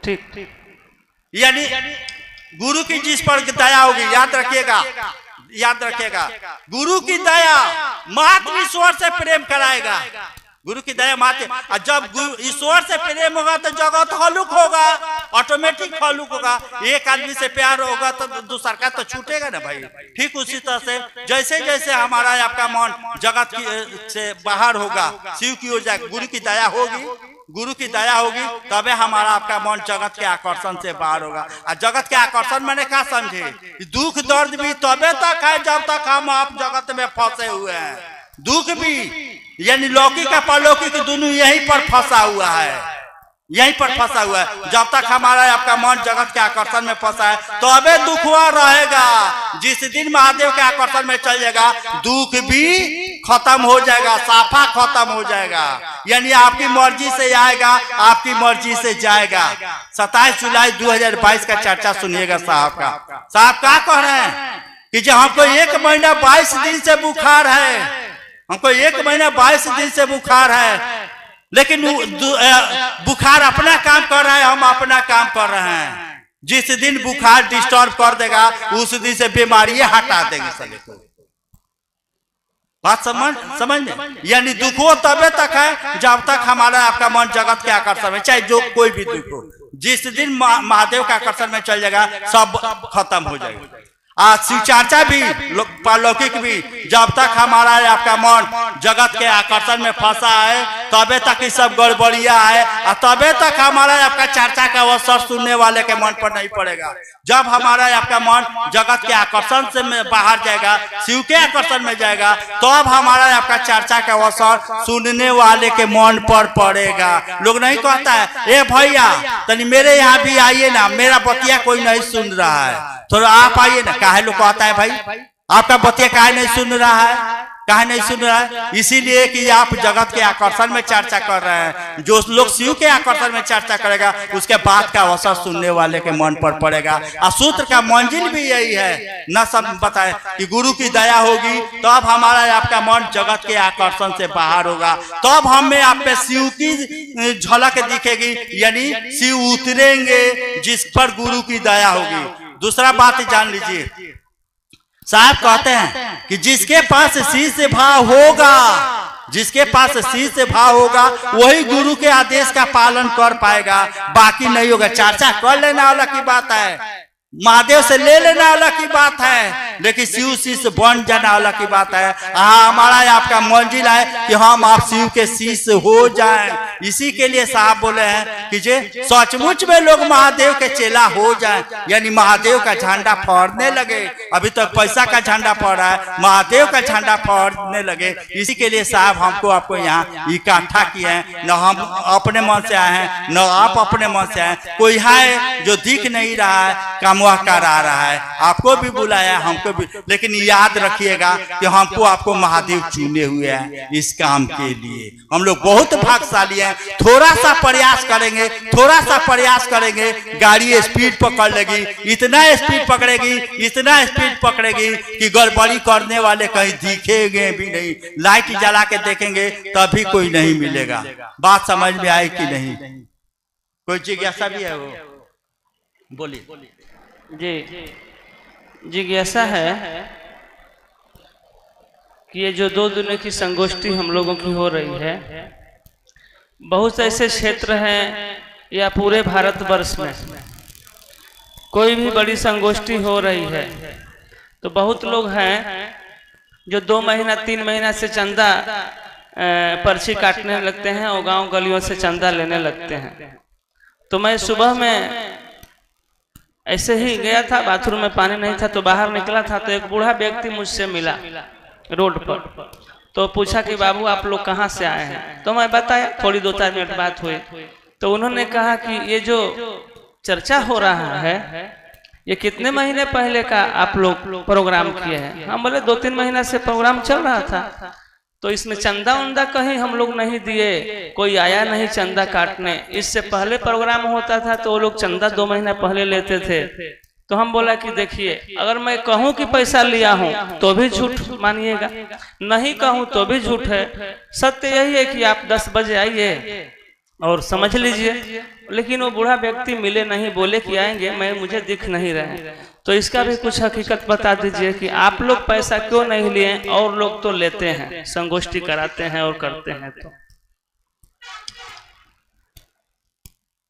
ठीक। यानी गुरु की जिस पर दया होगी, याद रखिएगा, गुरु की दया मात्र ईश्वर से प्रेम कराएगा। गुरु की दया मात्र, जब ईश्वर से प्रेम होगा तो जगत हलुक होगा, ऑटोमेटिक हलुक होगा। एक आदमी से प्यार होगा तो दूसरा का तो छूटेगा ना भाई। ठीक उसी तरह से जैसे जैसे हमारा आपका मन जगत की से बाहर होगा, शिव की हो जाएगा, गुरु की दया होगी तबे हमारा आपका मन जगत के आकर्षण से बाहर होगा। और जगत के आकर्षण मैंने क्या समझे, दुख दर्द भी तबे तक है जब तक हम आप जगत में फंसे हुए हैं। दुख भी यानी लौकिक का परलौकिक दोनों यहीं पर फंसा हुआ है, जब तक हमारा आपका मन जगत के आकर्षण में फंसा है तो अबे दुख हुआ रहेगा। जिस दिन महादेव के आकर्षण में चल जाएगा दुख भी खत्म हो जाएगा, साफा खत्म हो जाएगा। यानी आपकी मर्जी से आएगा, आपकी मर्जी से जाएगा। 27 जुलाई 2022 का चर्चा सुनिएगा साहब का। साहब क्या कह रहे हैं कि जब हमको 1 महीना 22 दिन से बुखार है, हमको 1 महीना 22 दिन से बुखार है, लेकिन बुखार अपना काम कर रहा है, हम अपना काम कर रहे हैं। जिस दिन बुखार डिस्टर्ब कर देगा उस दिन से बीमारी हटा देगी सभी को। बात समझ में? यानी दुख हो तबे तक है जब तक हमारा आपका मन जगत के आकर्षण में, चाहे जो कोई भी दुख हो। जिस दिन महादेव के आकर्षण में चल जाएगा सब खत्म हो जाएगा। शिव चर्चा भी पारलौकिक भी, जब तक हमारा आपका मन जगत के आकर्षण में फंसा है तबे तक ये सब गड़बड़िया है, और तबे तक हमारा आपका चर्चा का अवसर सुनने वाले के मन पर नहीं पड़ेगा। जब हमारा आपका मन जगत के आकर्षण से बाहर जाएगा, शिव के आकर्षण में जाएगा, तब हमारा आपका चर्चा का अवसर सुनने वाले के मन पर पड़ेगा। लोग नहीं कहता है ए भैया तनी मेरे यहाँ भी आइए ना, मेरा बतिया कोई नहीं सुन रहा है, थोड़ा आप आइए ना। काहे लोग कहता है भाई आपका बतिया काहे नहीं सुन रहा है? इसीलिए कि आप जगत के आकर्षण में चर्चा कर रहे हैं। जो लोग शिव के आकर्षण में चर्चा करेगा उसके बाद का अवसर सुनने वाले के मन पर पड़ेगा। और सूत्र का मंजिल भी यही है, न सब बताए कि गुरु की दया होगी तब हमारा आपका मन जगत के आकर्षण से बाहर होगा, तब हमें आप पे शिव की झलक दिखेगी। यानी शिव उतरेंगे जिस पर गुरु की दया होगी। दूसरा बात जान लीजिए, साहब कहते हैं कि जिसके पास शीश भाव होगा वही गुरु के आदेश का पालन कर पाएगा, बाकी नहीं होगा। चर्चा कर लेना अलग की बात है, महादेव से ले लेना अलग की बात है, लेकिन शिव शिष्य बन जाना अलग की बात है। हमारा आपका मंजिल है कि हम आप शिव के शिष्य हो जाएं। इसी के लिए साहब बोले हैं कि जे सचमुच में लोग महादेव के चेला हो जाएं, यानी महादेव का झंडा फहरने लगे। अभी तक पैसा का झंडा फहर रहा है, महादेव का झंडा फहरने लगे। इसी के लिए साहब हमको आपको यहाँ इकट्ठा किए हैं। न हम अपने मन से आए हैं, न आप अपने मन से आए। कोई है जो दिख नहीं रहा है, काम करा रहा है, आपको भी बुलाया, हमको भी। लेकिन याद रखिएगा कि हमको आपको महादेव चुने हुए हैं इस काम के लिए। हम लोग बहुत भाग्यशाली हैं। थोड़ा सा प्रयास करेंगे, गाड़ी स्पीड पकड़ लेगी, इतना स्पीड पकड़ेगी कि गड़बड़ी करने वाले कहीं दिखेंगे भी नहीं। लाइट जला के देखेंगे तभी कोई नहीं मिलेगा। बात समझ में आई कि नहीं? कोई जिज्ञासा भी है? वो बोलिए। जी जिज्ञासा है कि ये जो 2 दिनों की संगोष्ठी हम लोगों की हो रही है, बहुत से ऐसे क्षेत्र हैं या पूरे भारतवर्ष में कोई भी बड़ी संगोष्ठी हो रही है तो बहुत लोग हैं जो 2 महीना 3 महीना से चंदा पर्ची काटने लगते हैं और गांव गलियों से चंदा लेने लगते हैं। तो मैं सुबह में ऐसे ही गया था, बाथरूम में पानी नहीं था तो बाहर निकला था तो एक बूढ़ा व्यक्ति मुझसे मिला रोड पर। तो पूछा कि बाबू आप लोग कहाँ से आए हैं, तो मैं बताया, थोड़ी 2-4 मिनट बात हुई तो उन्होंने कहा कि ये जो चर्चा हो रहा है ये कितने महीने पहले का आप लोग प्रोग्राम किए हैं। हम बोले 2-3 महीना से प्रोग्राम चल रहा था, तो इसमें चंदा उंदा कहीं हम लोग नहीं दिए, कोई आया नहीं चंदा काटने। इससे पहले प्रोग्राम होता था तो वो लोग चंदा 2 महीना पहले लेते थे। तो हम बोला कि देखिए अगर मैं कहूँ कि पैसा लिया हूँ तो भी झूठ मानिएगा, नहीं कहूँ तो भी झूठ है। सत्य यही है कि आप 10 बजे आइए और समझ लीजिए। लेकिन वो बूढ़ा व्यक्ति मिले नहीं, बोले कि आएंगे, मुझे दिख नहीं रहे। तो इसका भी कुछ हकीकत बता दीजिए कि आप लोग पैसा क्यों नहीं लिए और लोग तो लेते हैं, संगोष्ठी कराते हैं और करते हैं। तो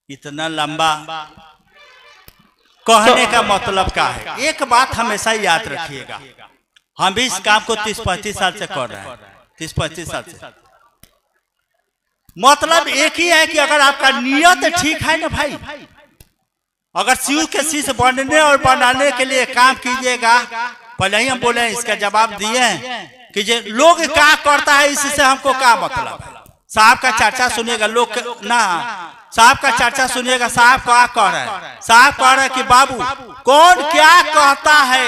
इतना लंबा कहने का मतलब क्या है? एक बात हमेशा याद रखिएगा, हम भी इस काम को 30-35 साल से कर रहे हैं। 30-35 साल से मतलब एक ही है कि अगर आपका नियत ठीक है ना भाई, अगर शिव के शीश बनने और बनाने के लिए काम कीजिएगा। पहले ही हम बोले, इसका जवाब दिए कि जो लोग क्या करता है इससे हमको क्या मतलब है। साहब का चर्चा सुनिएगा, लोग ना साहब का चर्चा सुनिएगा। साहब क्या कह रहे हैं? साहब कह रहे हैं कि बाबू कौन क्या कहता है,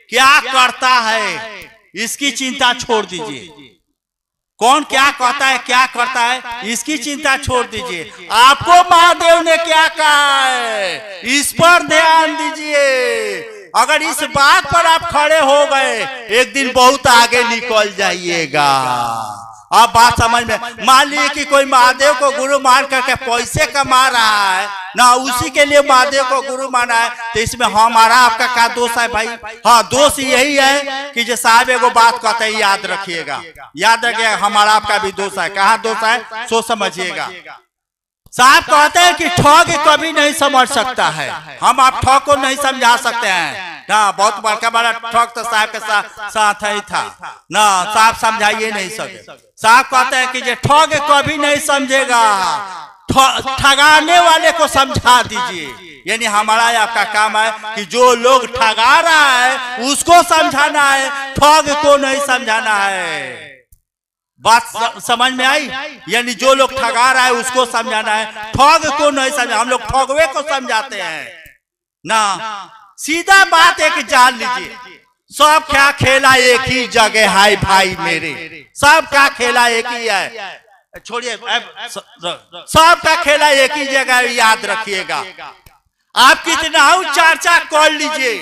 क्या करता है, इसकी चिंता छोड़ दीजिए। कौन क्या कहता है, क्या करता है, इसकी चिंता छोड़ दीजिए। आपको महादेव ने क्या कहा है, इस पर ध्यान दीजिए। अगर इस बात पर आप खड़े हो गए, एक दिन बहुत आगे निकल जाइएगा। आप बात समझ में। मान लीजिए कि कोई महादेव को गुरु मान करके पैसे कमा रहा है ना, उसी के लिए महादेव को गुरु माना है, तो इसमें हमारा आपका क्या दोष है भाई? हाँ, दोष यही है कि जो साहब एगो बात कहते हैं, याद रखिएगा, याद रखिएगा, हमारा आपका भी दोष है। कहाँ दोष है सो समझिएगा। साहब कहते हैं कि ठग कभी नहीं समझ सकता है, हम आप ठग को नहीं समझा सकते हैं ना। बहुत बड़ा ठग तो साहब के साथ ही था ना, साहब समझाइए नहीं सके। साहब कहते हैं कि जो ठग कभी नहीं समझेगा, ठगाने वाले को समझा दीजिए। यानी हमारा आपका काम है कि जो लोग ठगा रहा है उसको समझाना है, ठग को नहीं समझाना है। बात समझ में आई? यानी जो लोग ठगा रहा है उसको समझाना है, ठग को नहीं समझा। हम लोग ठगवे को समझाते हैं ना। सीधा बात एक जान लीजिए, सब क्या खेला एक ही जगह है भाई मेरे, सब का खेला एक ही है। छोड़िए, सब का खेला एक ही जगह, याद रखिएगा। आप कितना चर्चा कर लीजिए,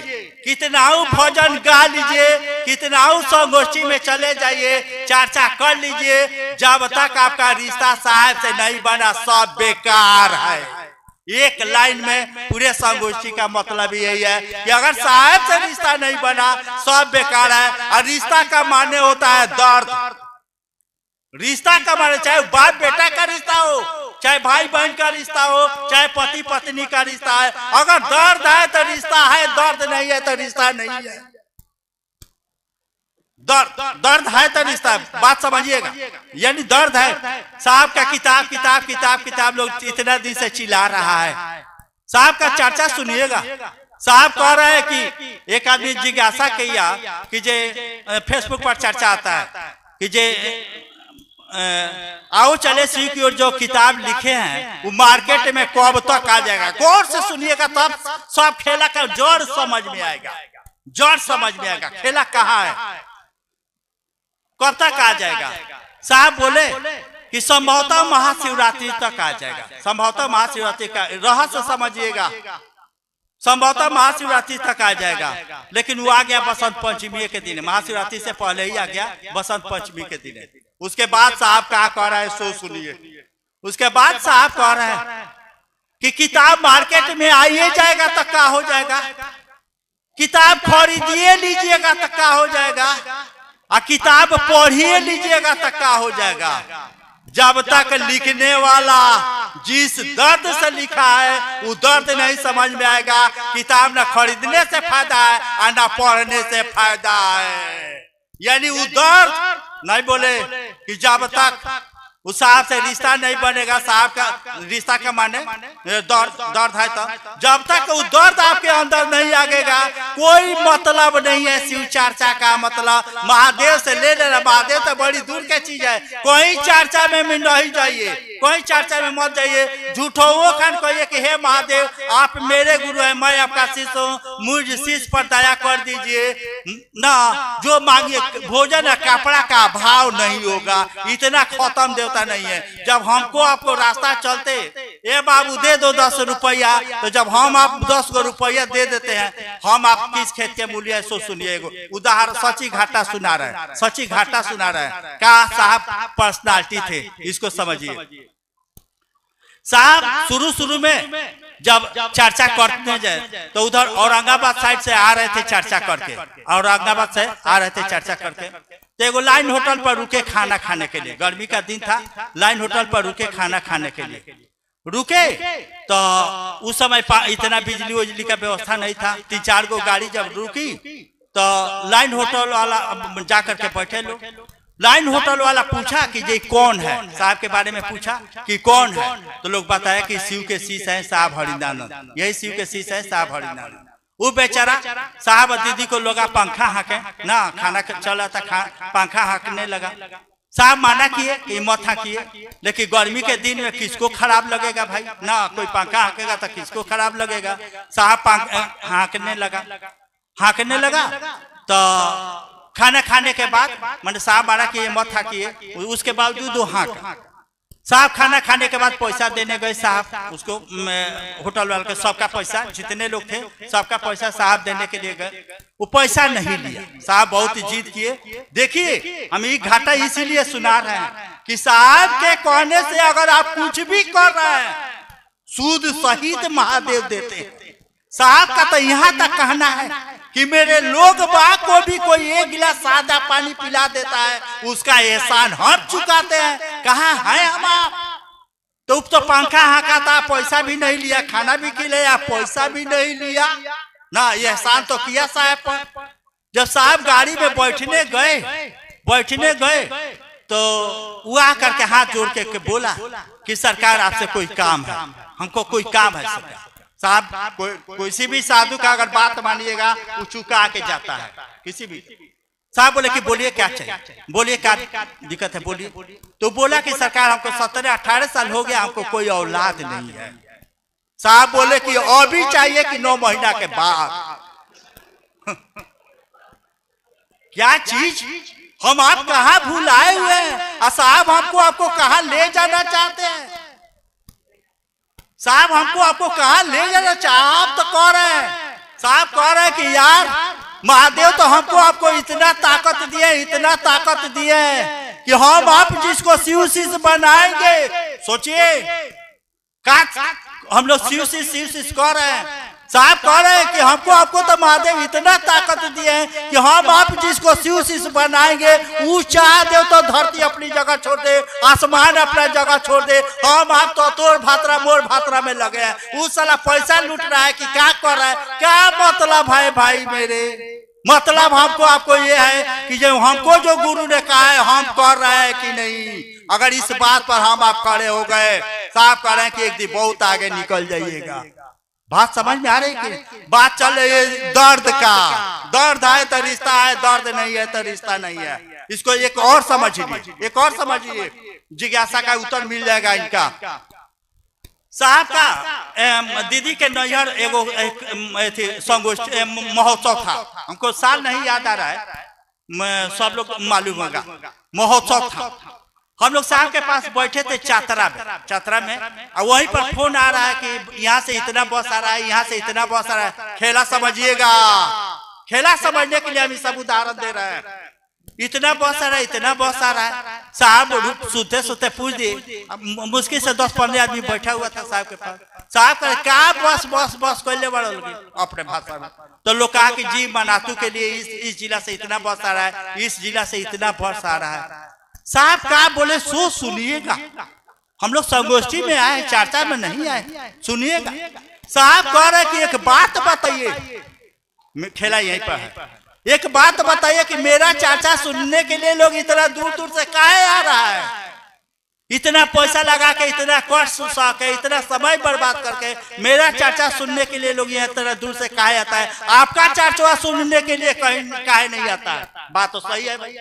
कितना भजन गा लीजिए, कितना संगोष्ठी में चले जाइए, चर्चा कर लीजिए, जब तक आपका रिश्ता साहब से नहीं बना सब बेकार है। एक लाइन में पूरे संगोष्ठी का मतलब यही है कि अगर साहब से रिश्ता नहीं बना सब बेकार है। और रिश्ता का माने होता है दर्द। रिश्ता का माने चाहे बाप बेटा का रिश्ता हो, चाहे भाई बहन का रिश्ता हो, चाहे पति पत्नी का रिश्ता है। अगर दर्द है तो रिश्ता है, दर्द नहीं है तो रिश्ता नहीं है। दर्द है तो रिश्ता, बात समझिएगा। यानी दर्द है। साहब का किताब किताब किताब किताब लोग इतना दिन से चिल्ला रहा है। साहब का चर्चा सुनिएगा। साहब कह रहे हैं कि एक आदमी जिज्ञासा किया कि जे फेसबुक पर चर्चा आता है कि जे आओ चले शिव की ओर जो किताब लिखे हैं वो मार्केट में कब तक आ जाएगा। गौर से सुनिएगा तब सब खेला का जड़ समझ में आएगा, जड़ समझ में आएगा। खेला कहाँ है, कब तक आ जाएगा। साहब बोले कि संभवतः महाशिवरात्रि तक आ जाएगा। संभवतः महाशिवरात्रि का रहस्य समझिएगा, संभवतः महाशिवरात्रि तक आ जाएगा। लेकिन वो आ गया बसंत पंचमी के दिन, महाशिवरात्रि से पहले ही आ गया बसंत पंचमी के दिन। उसके बाद साहब क्या कह रहा है सो सुनिए। उसके बाद साहब कह रहे हैं कि किताब मार्केट में आइए जाएगा तो क्या हो जाएगा, किताब खरीदिए लीजिएगा तो क्या हो जाएगा, और किताब पढ़िए लीजिएगा तो क्या हो जाएगा। जब तक लिखने वाला जिस दर्द से लिखा है वो दर्द नहीं समझ में आएगा। किताब न खरीदने से फायदा है और न पढ़ने से फायदा है। यानी वो दर्द नहीं बोले कि जब तक उस साहब से रिश्ता नहीं बनेगा, साहब का रिश्ता का माने दर्द है, तो जब तक वो दर्द आपके अंदर नहीं आएगा कोई मतलब नहीं है शिव चर्चा का। मतलब महादेव से ले लेना, महादेव तो बड़ी दूर की चीज है। कोई चर्चा में नहीं जाइए, कोई चर्चा में मत जाइए। झूठो खान कहिए कि हे महादेव आप मेरे गुरु हैं, मैं आपका शिष्य हूँ, मुझ शिष्य पर दया कर दीजिए ना। जो मांगिए भोजन और कपड़ा का अभाव नहीं होगा, इतना खत्म देवता नहीं है। जब हमको आपको रास्ता चलते ए बाबू दे दो 10 रुपया, तो जब हम आप 10 गो रुपया दे देते हैं, हम आप किस खेत के मूल्य है सो सुनिए। उदाहरण सची घाटा सुना रहे हैं, सची घाटा सुना रहे हैं। क्या साहब पर्सनालिटी थे, इसको समझिए। साहब शुरू में जब चर्चा करते जाए तो उधर औरंगाबाद साइड से आ रहे थे चर्चा करके, औरंगाबाद से आ रहे थे चर्चा करके। तो एगो लाइन होटल पर रुके खाना खाने के लिए, गर्मी का दिन था, लाइन होटल पर रुके खाना खाने के लिए रुके। तो उस समय इतना बिजली उजली का व्यवस्था नहीं था। 3-4 गो गाड़ी जब रुकी तो लाइन होटल वाला जाकर के बैठे लोग। लाइन होटल वाला पूछा कि ये कौन है, साहब के बारे में पूछा कि कौन है, तो लोग बताया कि शिव के शिष्य हैं साहब हरिदानंद, यही शिव के शिष्य हैं साहब हरिदानंद। वो बेचारा साहब दीदी को लोग पंखा हाँके ना, खाना चला था, पंखा हाँकने लगा। साहब माना किए कि मत हाँकिए, लेकिन गर्मी के दिन में किसको खराब लगेगा भाई ना, कोई पंखा हाँकेगा तो किसको खराब लगेगा। साहब हाँकने लगा। तो खाना खाने के बाद मैंने साहब माना कि ये मत हाँकिए, उसके बावजूद वो हाँक। साहब खाना खाने के बाद पैसा देने गए, साहब उसको होटल वाले के सबका पैसा, जितने लोग थे सबका पैसा साहब देने के लिए गए। वो पैसा नहीं लिया। साहब बहुत जिद किए। देखिए हम ये घाटा इसीलिए सुना रहे हैं कि साहब के कहने से अगर आप कुछ भी कर रहे हैं सूद सहित महादेव देते हैं। साहब का तो यहाँ तक कहना है कि मेरे लोग बा को भी कोई 1 गिलास सादा पानी पिला देता है, उसका एहसान हम चुकाते हैं। कहाँ है हम आप? तो पंखा हाँका था, पैसा भी नहीं लिया, खाना भी खिलाया, पैसा भी नहीं लिया ना, एहसान तो किया साहब पर। जब साहब गाड़ी में बैठने गए तो वो आकर के हाथ जोड़ के बोला कि सरकार आपसे कोई काम है, हमको कोई काम है सरकार। साहब कोई भी साधु का अगर बात मानिएगा वो चुका के जाता है किसी भी। साहब बोले कि बोलिए क्या चाहिए, बोलिए क्या दिक्कत है, बोलिए। तो बोला कि सरकार हमको 17-18 साल हो गया, हमको कोई औलाद नहीं है। साहब बोले कि अभी चाहिए कि 9 महीना के बाद। क्या चीज हम आप कहाँ भूलाए हुए हैं? साहब हमको आपको कहाँ ले जाना चाहते हैं? साहब हमको आपको कहाँ ले जाना आप तो कह रहे हैं, साहब कह रहे हैं कि यार महादेव तो हमको आपको इतना ताकत दिए कि हम आप जिसको शिव शिष्य बनाएंगे। सोचिए हम लोग शिव शिष्य कह रहे हैं। साहब कह रहे हैं कि हमको आपको तो महादेव इतना ताकत दिए हैं कि हम आप जिसको शिव शिष्य बनाएंगे वो चाह दे तो धरती अपनी जगह छोड़ दे, आसमान अपना जगह छोड़ दे। हम आप तो तोड़ भातरा मोर भातरा में लगे हैं। वो साला पैसा लूट रहा है कि क्या कर रहा है? क्या मतलब है भाई मेरे? मतलब हमको आपको ये है कि जो हमको जो गुरु ने कहा है हम कर रहे हैं कि नहीं। अगर इस बात पर हम आप खड़े हो गए, साहब कह रहे हैं कि एक दिन बहुत आगे निकल जाइएगा। बात समझ में आ रही कि बात चल रही है दर्द का। दर्द है तो रिश्ता है, दर्द नहीं है तो रिश्ता नहीं है। इसको एक और समझिए, जिज्ञासा का उत्तर मिल जाएगा इनका। साहब का दीदी के नैहर एगो संगोष्ठी महोत्सव था, हमको साल नहीं याद आ रहा है, सब लोग मालूम होगा। महोत्सव था, हम लोग साहब के पास बैठे थे चतरा में और वहीं पर फोन आ रहा है कि यहाँ से इतना बस आ रहा है, यहाँ से इतना बस आ रहा है। खेला समझिएगा, खेला समझने के लिए हम सब उदाहरण दे रहे हैं। इतना बस आ रहा है, इतना बस आ रहा है। साहब सुते पूछ दिए, मुश्किल से 10-15 आदमी बैठा हुआ था साहब के पास। साहब कहे क्या बस कोई ले बड़ा अपने भाषा में। तो लोग कहा कि जी मनातू के लिए इस जिला से इतना बस आ रहा है, इस जिला से इतना बस आ रहा है। साहब क्या बोले सो सुनिएगा। हम लोग संगोष्ठी में आए, चर्चा में नहीं आए, सुनिएगा। साहब कह रहे कि एक बात बताइए, खेला यहीं पर है, एक बात बताइए कि मेरा चर्चा सुनने के लिए लोग इतना दूर दूर से काहे आ रहा है? इतना पैसा लगा के, इतना कष्ट सह के, इतना समय बर्बाद करके मेरा चर्चा सुनने के लिए लोग यहाँ इतना दूर से काहे आता है? आपका चर्चा सुनने के लिए कहीं काहे नहीं आता है? बात तो सही है भाई,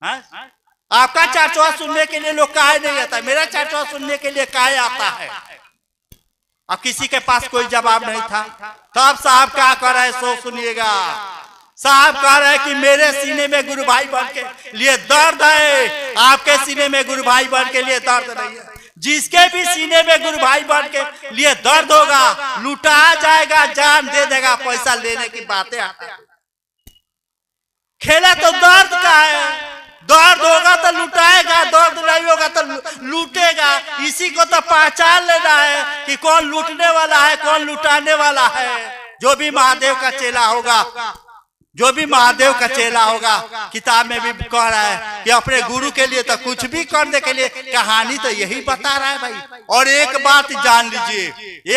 हाँ? आपका चर्चा सुनने के लिए लोग काहे नहीं आता है? मेरा चर्चा सुनने के लिए काहे आता है? अब किसी के पास कोई जवाब नहीं था। तब साहब क्या कर रहे सो सुनिएगा। साहब कह रहे कि मेरे सीने में गुरु भाई बन के लिए दर्द है, आपके सीने में गुरु भाई बन के लिए दर्द नहीं है। जिसके भी सीने में गुरु भाई बन के लिए दर्द होगा, लुटा जाएगा, जान दे देगा, पैसा लेने की बातें आती है। खेला तो दर्द का है, दर्द होगा तो लुटाएगा, दर्द नहीं होगा तो लूटेगा। इसी को तो पहचान लेना है कि कौन लूटने वाला है, कौन लुटाने वाला है। जो भी महादेव का चेला होगा, जो भी महादेव का चेला होगा, किताब में भी कह रहा है कि अपने गुरु के लिए तो कुछ भी करने के लिए, कहानी तो यही बता रहा है भाई। और एक बात जान लीजिए,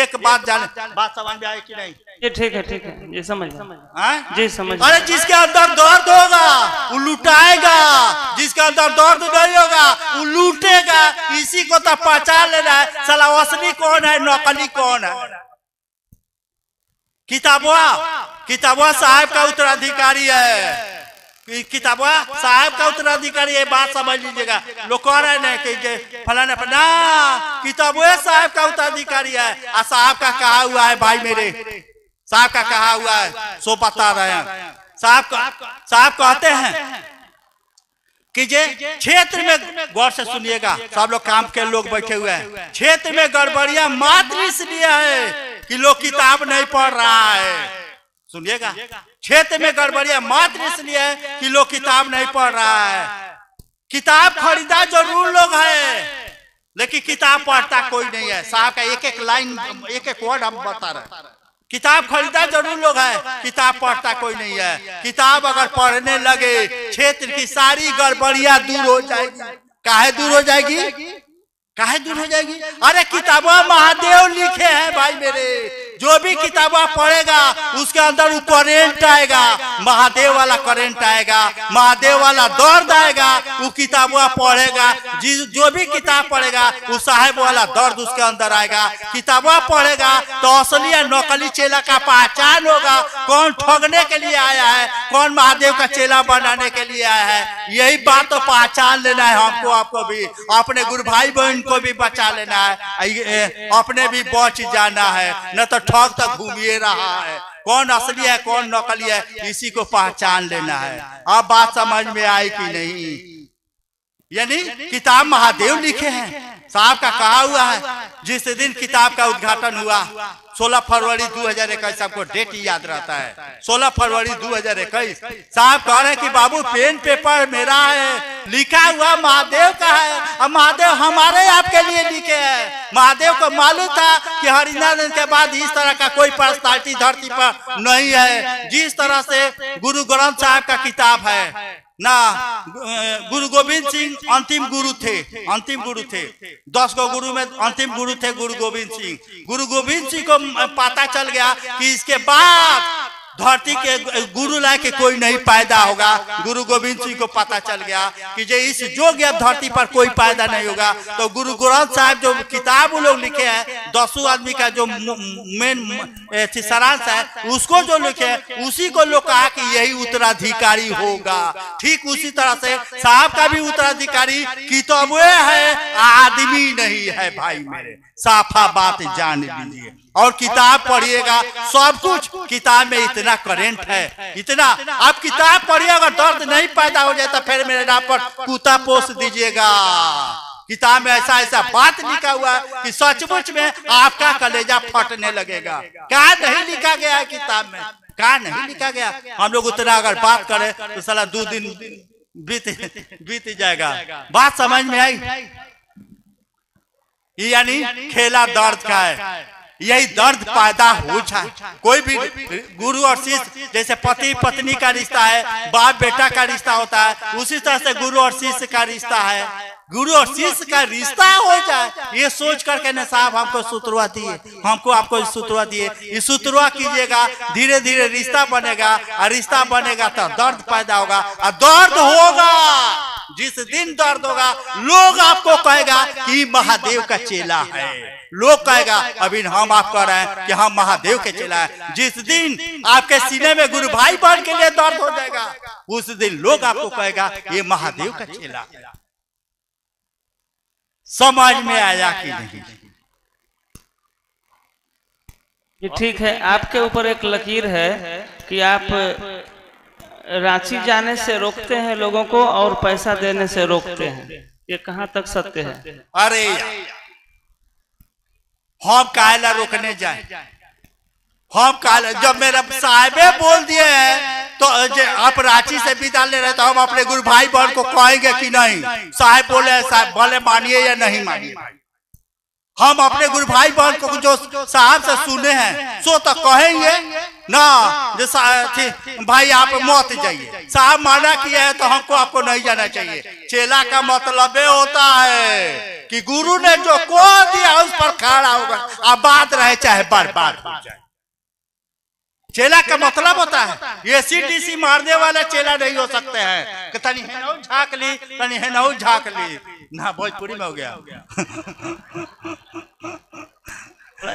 एक बात जान, बात समझ में आई कि नहीं? ये ठीक है, ठीक है, ये समझ जी समझ। अरे जिसके अंदर दर्द होगा वो लुटाएगा, जिसके अंदर दर्द नहीं होगा वो लूटेगा। इसी को तो पहचान लेना है, साला असली कौन है, नकली कौन है। किताबवा साहब का उत्तराधिकारी है, किताबवा साहब का उत्तराधिकारी है। बात समझ लीजिएगा। लोग कह रहे हैं कि फलाना ना, किताबवा साहब का उत्तराधिकारी है। और साहब का कहा हुआ है भाई, मेरे साहब का कहा हुआ है, सो बता रहे हैं। साहब कहते हैं कि जे क्षेत्र में, गौर से सुनिएगा, सब लोग काम के लोग बैठे हुए हैं, क्षेत्र में गड़बड़ियां मात्र इसलिए है कि लोग किताब नहीं पढ़ रहा है। सुनिएगा, क्षेत्र में गड़बड़ियां मात्र इसलिए है कि लोग किताब नहीं पढ़ रहा है। किताब खरीदा जरूर लोग है, लेकिन किताब पढ़ता कोई नहीं है। साहब का एक एक लाइन, एक एक वर्ड हम बता रहे हैं। किताब खरीदा जरूर लोग है, किताब पढ़ता कोई नहीं है। किताब अगर पढ़ने लगे, क्षेत्र की सारी गड़बड़ियां दूर हो जाएगी। काहे दूर हो जाएगी? काहे दूर हो जाएगी? अरे किताबा महादेव लिखे हैं भाई मेरे। जो भी किताबा पढ़ेगा उसके अंदर वो करेंट आएगा, महादेव वाला करेंट आएगा, महादेव वाला दर्द आएगा। वो किताबा पढ़ेगा, जो भी किताब पढ़ेगा वो साहेब वाला दर्द उसके अंदर आएगा। किताबा पढ़ेगा तो असली या नकली चेला का पहचान होगा। कौन ठगने के लिए आया है, कौन महादेव का चेला बनाने के लिए आया है। यही बात तो पहचान लेना है हमको, आपको भी, अपने गुरु भाई बहन को भी बचा लेना है, अपने भी बच जाना है। न तो ठग तक घूमिए रहा है। कौन असली है, कौन नकली है, इसी को पहचान लेना है। अब बात समझ में आई कि नहीं? यानी किताब महादेव लिखे हैं, साहब का कहा हुआ है। जिस दिन किताब का उद्घाटन हुआ 16 फरवरी 2021, सबको डेट याद रहता है, 16 फरवरी 2021। साहब कह रहे हैं कि बाबू पेन पेपर मेरा है, लिखा हुआ महादेव का है। और महादेव हमारे आपके लिए लिखे हैं। महादेव को मालूम था कि हरिनारायण के बाद इस तरह का कोई पर्सनालिटी धरती पर नहीं है। जिस तरह से गुरु ग्रंथ साहब का किताब है ना, गुरु गोविंद सिंह अंतिम गुरु थे, अंतिम गुरु थे। 10 गो गुरु में अंतिम गुरु थे गुरु गोविंद सिंह। गुरु गोविंद सिंह को पता चल गया कि इसके बाद धरती के गुरु लाए के कोई नहीं पैदा होगा। गुरु गोविंद सिंह को पता चल गया कि जे इस योग्य धरती पर कोई पैदा नहीं होगा। तो गुरु ग्रंथ साहब जो किताब वो लोग लिखे हैं, 10 आदमी का जो मेन सारांश है, उसको जो लिखे हैं, उसी को लोग कहा कि यही उत्तराधिकारी होगा। ठीक उसी तरह से साहब का भी उत्तराधिकारी किताबें है, आदमी नहीं है भाई मेरे। साफा बात जान लीजिए। और किताब पढ़िएगा, सब कुछ किताब में इतना करेंट है, इतना। आप किताब पढ़िए, अगर दर्द नहीं पैदा हो जाए तो फिर मेरे नाम पर कुत्ता पोस दीजिएगा। किताब में ऐसा ऐसा बात लिखा हुआ है कि सचमुच में आपका कलेजा फटने लगेगा। क्या नहीं लिखा गया है किताब में, क्या नहीं लिखा गया। हम लोग उतना अगर बात करें तो साला 2 दिन बीत जाएगा। बात समझ में आई? यानी खेला दर्द का है। यही दर्द पैदा हो जाए। कोई भी गुरु और शिष्य, जैसे पति पत्नी का रिश्ता है, बाप बेटा का रिश्ता होता है, उसी तरह से गुरु और शिष्य का रिश्ता है। गुरु और शिष्य का रिश्ता हो जाए, ये सोच करके न साहब हमको सूत्रवा दिए, हमको आपको सूत्रवा दिए, ये सूत्रवा कीजिएगा, धीरे धीरे रिश्ता बनेगा, और रिश्ता बनेगा तो दर्द पैदा होगा, और दर्द होगा, जिस दिन दर्द होगा लोग आपको कहेगा कि महादेव का चेला है। लोग कहेगा, अभी हम आप कह रहे हैं कि हम महादेव के चेला है। जिस दिन आपके सीने में गुरु भाई बहन के लिए दर्द हो जाएगा, उस दिन लोग आपको कहेगा ये महादेव का चेला है। समझ में आया कि नहीं? ये ठीक है। आपके ऊपर एक लकीर है कि आप रांची जाने से रोकते हैं लोगों को और पैसा देने से रोकते हैं, ये कहाँ तक सत्य है? अरे हम कायला रोकने जाए, हम कायला, जब मेरा साहिबे बोल दिए हैं तो आप रांची से विदा ले रहे तो हम अपने गुरु भाई बहन को कहेंगे कि नहीं, साहिब बोले साहब भले मानिए या नहीं मानिए, हम अपने गुरु भाई बहन को जो साहब से सुने हैं सो तो कहेंगे ना। जो भाई आप मत जाइए, साहब माना किया है तो हमको आपको नहीं जाना चाहिए। चेला का मतलब होता है कि गुरु ने जो को दिया उस पर खड़ा होगा, आबाद रहे चाहे बर्बाद हो जाए। चेला का मतलब होता है ये सीडीसी मारने वाला चेला नहीं हो सकते हैं कि तनी हेनौ झाँक ली, तनी हेनौ झाँक ली ना। भोजपुरी में हो गया,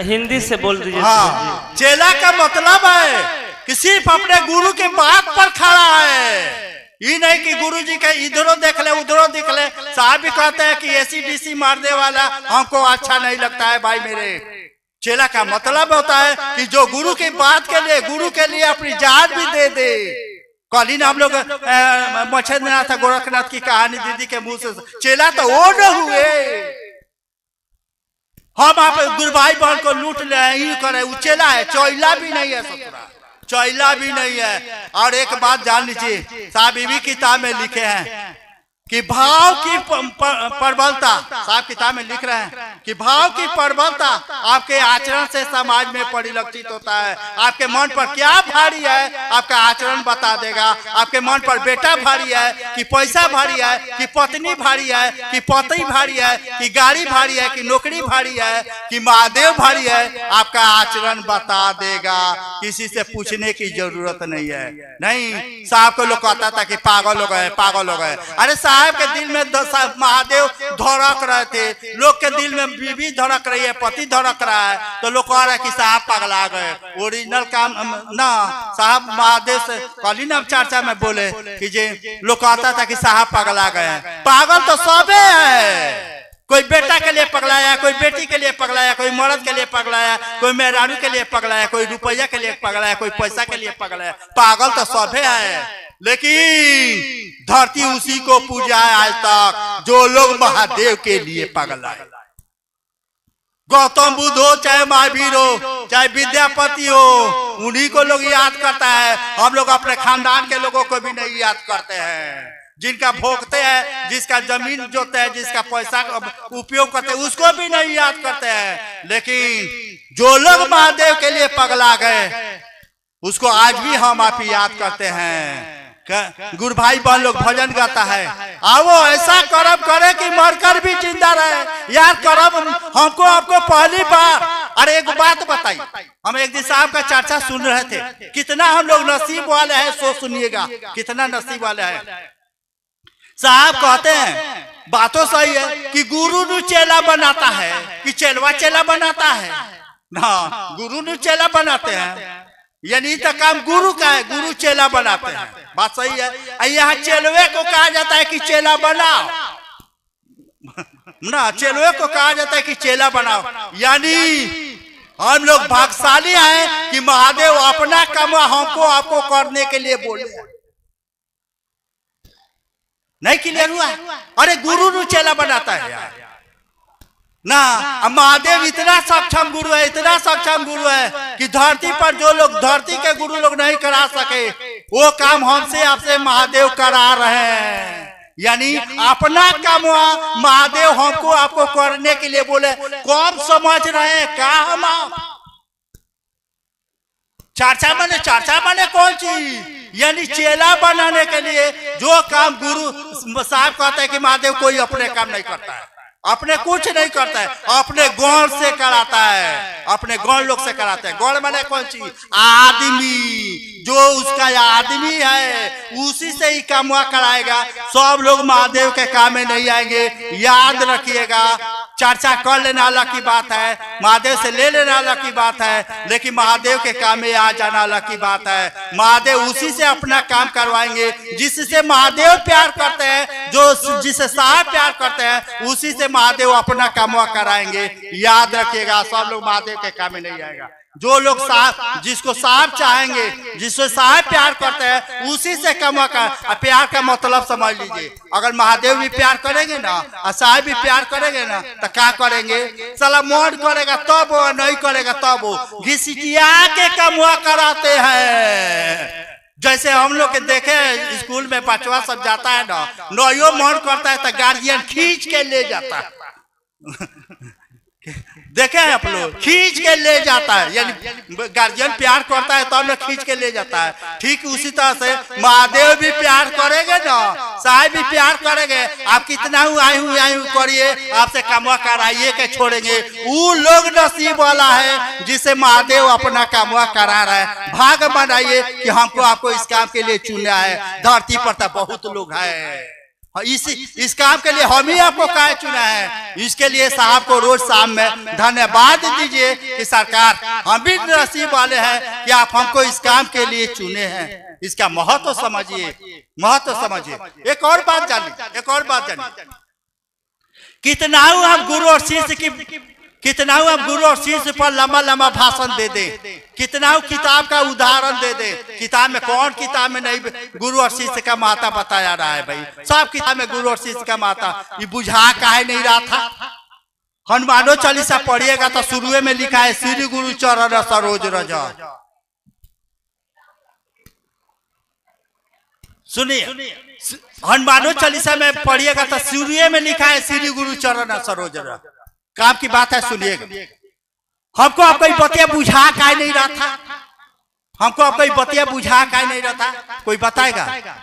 हिंदी से बोल दीजिए। हाँ, चेला का मतलब है कि सिर्फ अपने गुरु के बात पर खड़ा है, ये नहीं कि गुरु जी के इधरों देख ले उधरों देख ले। साहब भी कहते हैं कि एसीडीसी मारने वाला हमको अच्छा नहीं लगता है भाई मेरे। चेला का मतलब होता है कि जो गुरु की बात के लिए, गुरु के लिए अपनी जान भी दे दे। कल ही हम लोग मच्छेंद्रनाथ गोरखनाथ की कहानी दीदी के मुंह से, चेला तो वो न हुए। हम आप गुरु भाई बहन को लूट ले ही करे, वो चेला है, चौला भी नहीं है, ससुरा चौला भी नहीं है। और एक बात जान लीजिए, साहब भी किताब में लिखे हैं कि भाव की प्रबलता, साहब किताब में लिख रहे हैं कि भाव की प्रबलता आपके आचरण से समाज में परिलक्षित होता है। आपके मन पर क्या भारी है आपका आचरण बता देगा। आपके मन पर बेटा भारी है कि पैसा भारी है, कि पत्नी भारी है, कि पति भारी है, कि गाड़ी भारी है, कि नौकरी भारी है, कि महादेव भारी है, आपका आचरण बता देगा। किसी से पूछने की जरूरत नहीं है। नहीं, साहब को लोग कहता था कि पागल हो गए, पागल हो गए। अरे साहब के दिल में महादेव धड़क रहे थे, लोग के दिल में बीवी धड़क रही है, पति धड़क रहा है, तो लोग कह रहे हैं कि साहब पगला गए। ओरिजिनल काम ना, साहब महादेव से कल ही ना चर्चा में बोले कि जे लोग कहता था कि साहब पगला गए। पागल तो सबे है, कोई बेटा के लिए पगलाया, कोई बेटी के लिए पगलाया, कोई मर्द के लिए पगलाया, कोई मेहरारू के लिए पगलाया, कोई रुपया के लिए पगलाया, कोई पैसा के लिए पगलाया। पागल तो सबे है, लेकिन धरती उसी को पूजा है आज तक जो लोग महादेव के लिए पगलाए। गौतम बुद्ध हो, चाहे महावीर हो, चाहे विद्यापति हो, उन्हीं को लोग याद करता है। हम लोग अपने खानदान के लोगों को भी नहीं याद करते हैं। जिनका भोगते हैं, जिसका जमीन जोते हैं, जिसका पैसा उपयोग करते हैं, उसको भी नहीं याद करते हैं। लेकिन जो लोग महादेव के लिए पगला गए उसको आज भी हम आप याद करते हैं। गुरु भाई बहन लोग भजन गाता है, आओ ऐसा कर्म करे कि मरकर भी जिंदा रहे। याद कर्म हमको आपको पहली बार। अरे एक बात बताई, हम एक दिन साहब का चर्चा सुन रहे थे, कितना हम लोग नसीब वाले हैं, सो सुनिएगा कितना नसीब वाले हैं। साहब कहते हैं बातों सही है कि गुरु नु चेला बनाता है कि चेलवा चेला बनाता है ना। गुरु नु चेला बनाते हैं, यानी तो काम गुरु का है, गुरु चेला बनाते हैं। बात सही है। यहाँ चेलवे को कहा जाता है कि चेला बनाओ ना, चेलवे को कहा जाता है कि चेला बनाओ। यानी हम लोग भाग्यशाली हैं कि महादेव अपना काम हमको आपको करने के लिए बोले। नहीं क्लियर हुआ? अरे गुरु नु चेला बनाता है यार ना। महादेव इतना सक्षम गुरु है, इतना सक्षम गुरु है कि धरती पर जो लोग धरती के गुरु लोग नहीं करा सके वो काम हमसे आपसे महादेव करा रहे हैं। यानी अपना काम महादेव हमको आपको करने के लिए बोले। कौन समझ रहे हैं क्या हम चर्चा माने कौन चीज? यानी चेला बनाने के लिए जो काम गुरु साहब कहते हैं कि महादेव कोई अपने काम नहीं करता है, अपने कुछ नहीं करता है, अपने गौण से कराता है, अपने गौण लोग से कराते हैं। गौण माने कौन चीज? आदमी, जो उसका आदमी है उसी से ही काम कराएगा। सब लोग महादेव के काम में नहीं आएंगे, याद रखिएगा। चर्चा कर लेने अलग की बात है, महादेव से ले लेना अलग की बात है, लेकिन महादेव के काम में आ जाना अलग की बात है। महादेव उसी से अपना काम करवाएंगे जिससे महादेव प्यार करते हैं, जो जिसे साहब प्यार करते हैं उसी से महादेव अपना काम कराएंगे। याद रखिएगा, सब लोग महादेव के काम में नहीं आएगा। जो लोग साहब, जिसको साहब चाहेंगे, जिससे साहब प्यार करते हैं उसी से काम कर। प्यार का मतलब समझ लीजिए, अगर महादेव भी प्यार करेंगे ना और साहब भी प्यार करेंगे ना तो क्या करेंगे? साला मन करेगा तब वो, नहीं करेगा तब वो। घिसिटिया के काम कराते हैं। जैसे हम लोग के देखे स्कूल में बचवा सब जाता है ना, नयो मन करता है तो गार्जियन खींच के ले जाता है। देखे हैं आप लोग, खींच के ले जाता है, यानी गार्जियन प्यार करता है तो हम लोग खींच के ले जाता है। ठीक उसी तरह से महादेव भी प्यार करेंगे ना, साहब भी प्यार करेंगे। आप कितना आई हूँ करिए, आपसे कामवा कराइए के छोड़ेंगे। वो लोग नसीब वाला है जिसे महादेव अपना कामवा करा रहा है। भाग बनाइए कि हमको आपको इस काम के लिए चुना है। धरती पर तो बहुत लोग है, इस काम के लिए हम ही आपको काहे चुना है। इसके लिए साहब को रोज शाम में धन्यवाद दीजिए कि सरकार हम भी नसीब वाले हैं कि आप हमको इस काम के लिए चुने हैं। इसका महत्व समझिए, महत्व समझिए। एक और बात जानिए, कितना हम गुरु और शिष्य की, कितना आप गुरु और शिष्य पर लंबा लंबा भाषण दे दे, कितना किताब का उदाहरण दे दे। किताब में कौन किताब में नहीं गुरु और शिष्य का महत्व बताया रहा है भाई? सब किताब में गुरु और शिष्य का महत्व। ये बुझा काहे नहीं रहा था? हनुमानो चालीसा पढ़िएगा तो शुरू में लिखा है श्री गुरु चरण सरोज रज। सुनिए, हनुमानो चालीसा में पढ़िएगा तो शुरू में लिखा है श्री गुरु चरण सरोज रज। काम की बात है, सुनिएगा। हमको आपको बतिया बुझा काहे नहीं रहा था? हमको आपको बतिया बुझा काहे नहीं रहा था? कोई बताएगा?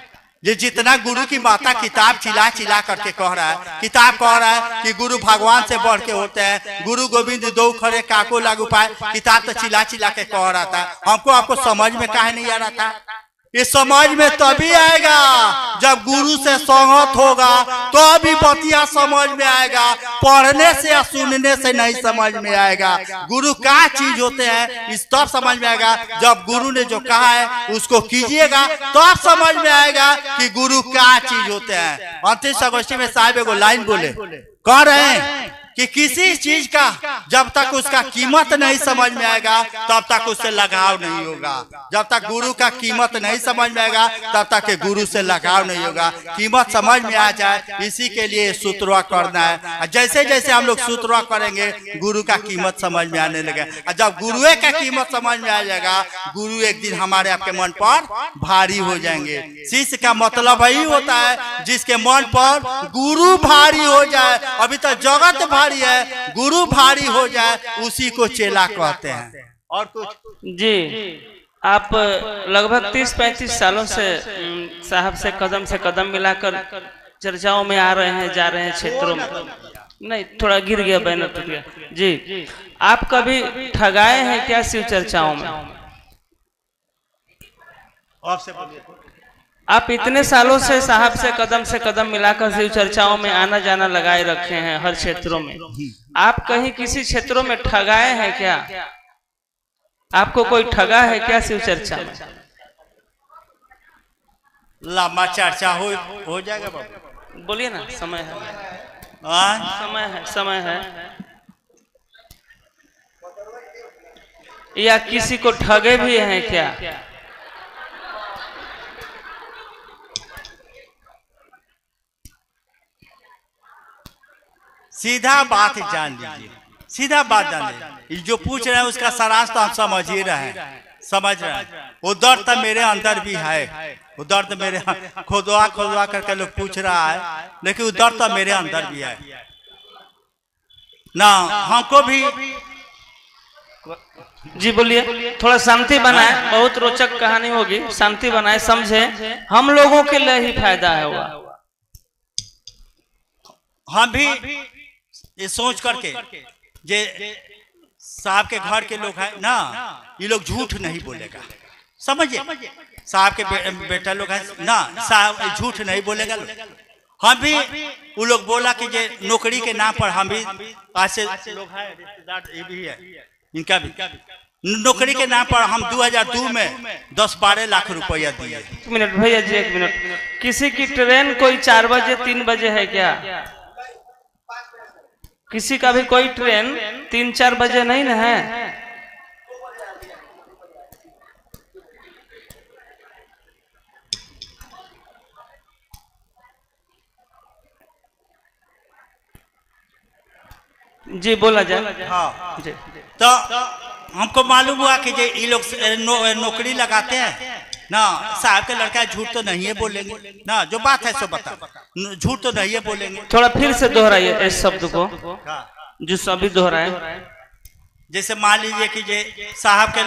ये जितना गुरु की माता किताब चिल्ला चिल्ला करके कह रहा है, किताब कह रहा है कि गुरु भगवान से बढ़ के होते हैं, गुरु गोविंद दो खड़े काको लागू पाए। किताब तो चिल्ला चिल्ला के कह रहा था। हमको आपको समझ में काहे नहीं आ रहा था? ये समझ में तभी आएगा जब गुरु से संगत होगा, तो अभी बतिया समझ में आएगा। पढ़ने से या सुनने से नहीं समझ में आएगा। गुरु क्या चीज होते हैं इस तब समझ में आएगा जब गुरु ने जो कहा है उसको कीजिएगा, तब समझ में आएगा कि गुरु क्या चीज होते हैं। 29 अगस्त में साहब एगो लाइन बोले, कह रहे हैं कि किसी चीज का जब तक उसका कीमत नहीं समझ में आएगा तब तक उससे लगाव नहीं होगा। जब तक गुरु का कीमत नहीं समझ में आएगा तब तक के गुरु से लगाव नहीं होगा। कीमत समझ में आ जाए, इसी के लिए सूत्रवा करना है। जैसे जैसे हम लोग सूत्रवा करेंगे गुरु का कीमत समझ में आने लगेगा। जब गुरुए का कीमत समझ में आ जाएगा, गुरु एक दिन हमारे आपके मन पर भारी हो जाएंगे। शिष्य का मतलब वही होता है जिसके मन पर गुरु भारी हो जाए। अभी तो जगत भारी है, गुरु भारी हो जाए उसी को चेला कहते हैं। और कुछ जी, आप लगभग 30-35 सालों से साहब से कदम मिलाकर चर्चाओं में आ रहे हैं, जा रहे हैं क्षेत्रों में। नहीं, थोड़ा गिर गया, बैनर टूट गया। जी, आप कभी ठगाए हैं क्या शिव चर्चाओं में? आपसे बोलिए। आप इतने सालों से साहब से कदम मिलाकर शिव चर्चाओं में आना जाना लगाए रखे हैं हर क्षेत्रों में। आप कहीं किसी क्षेत्रों में ठगाए हैं क्या? आपको कोई ठगा है क्या शिव चर्चा में? लंबा चर्चा हो जाएगा बाबू, बोलिए ना। समय है या किसी को ठगे भी हैं क्या? सीधा बात जान लीजिए, सीधा बात जान लीजिए। जो पूछ रहे हैं उसका सारांश तो हम समझ ही रहे हैं, समझ रहे हैं। वो दर्द तो मेरे अंदर भी है, वो दर्द मेरे खोदवा करके लोग पूछ रहा है, लेकिन वो दर्द तो मेरे अंदर भी है ना। हमको भी जी बोलिए, थोड़ा शांति बनाए, बहुत रोचक कहानी होगी, शांति बनाए, समझे, हम लोगों के लिए ही फायदा है हुआ। हम भी ये सोच करके जे साहब के घर के लोग हैं ना, ये लोग झूठ नहीं बोलेगा, समझिए, साहब के बेटा लोग हैं ना, साहब झूठ नहीं बोलेगा। हम भी वो लोग बोला कि जे नौकरी के नाम पर हम भी ऐसे लोग हैं, रिश्तेदार ये भी है, इनका भी नौकरी के नाम पर हम 2002 में 10-12 लाख रुपया दिए। एक मिनट भैया जी, एक मिनट, किसी की ट्रेन कोई 4 बजे 3 बजे है क्या? किसी का भी कोई ट्रेन 3-4 बजे नहीं ना है? जी बोला जाए। हाँ जी। तो हमको मालूम हुआ कि जे ये लोग नौकरी लगाते हैं ना, साहब के लड़का झूठ तो नहीं है बोलेंगे ना, जो बात है सो बता, झूठ तो नहीं है बोलेंगे। थोड़ा फिर से दोहराइए इस शब्द को जो सभी दोहराए। जैसे मान लीजिए कि जे साहब के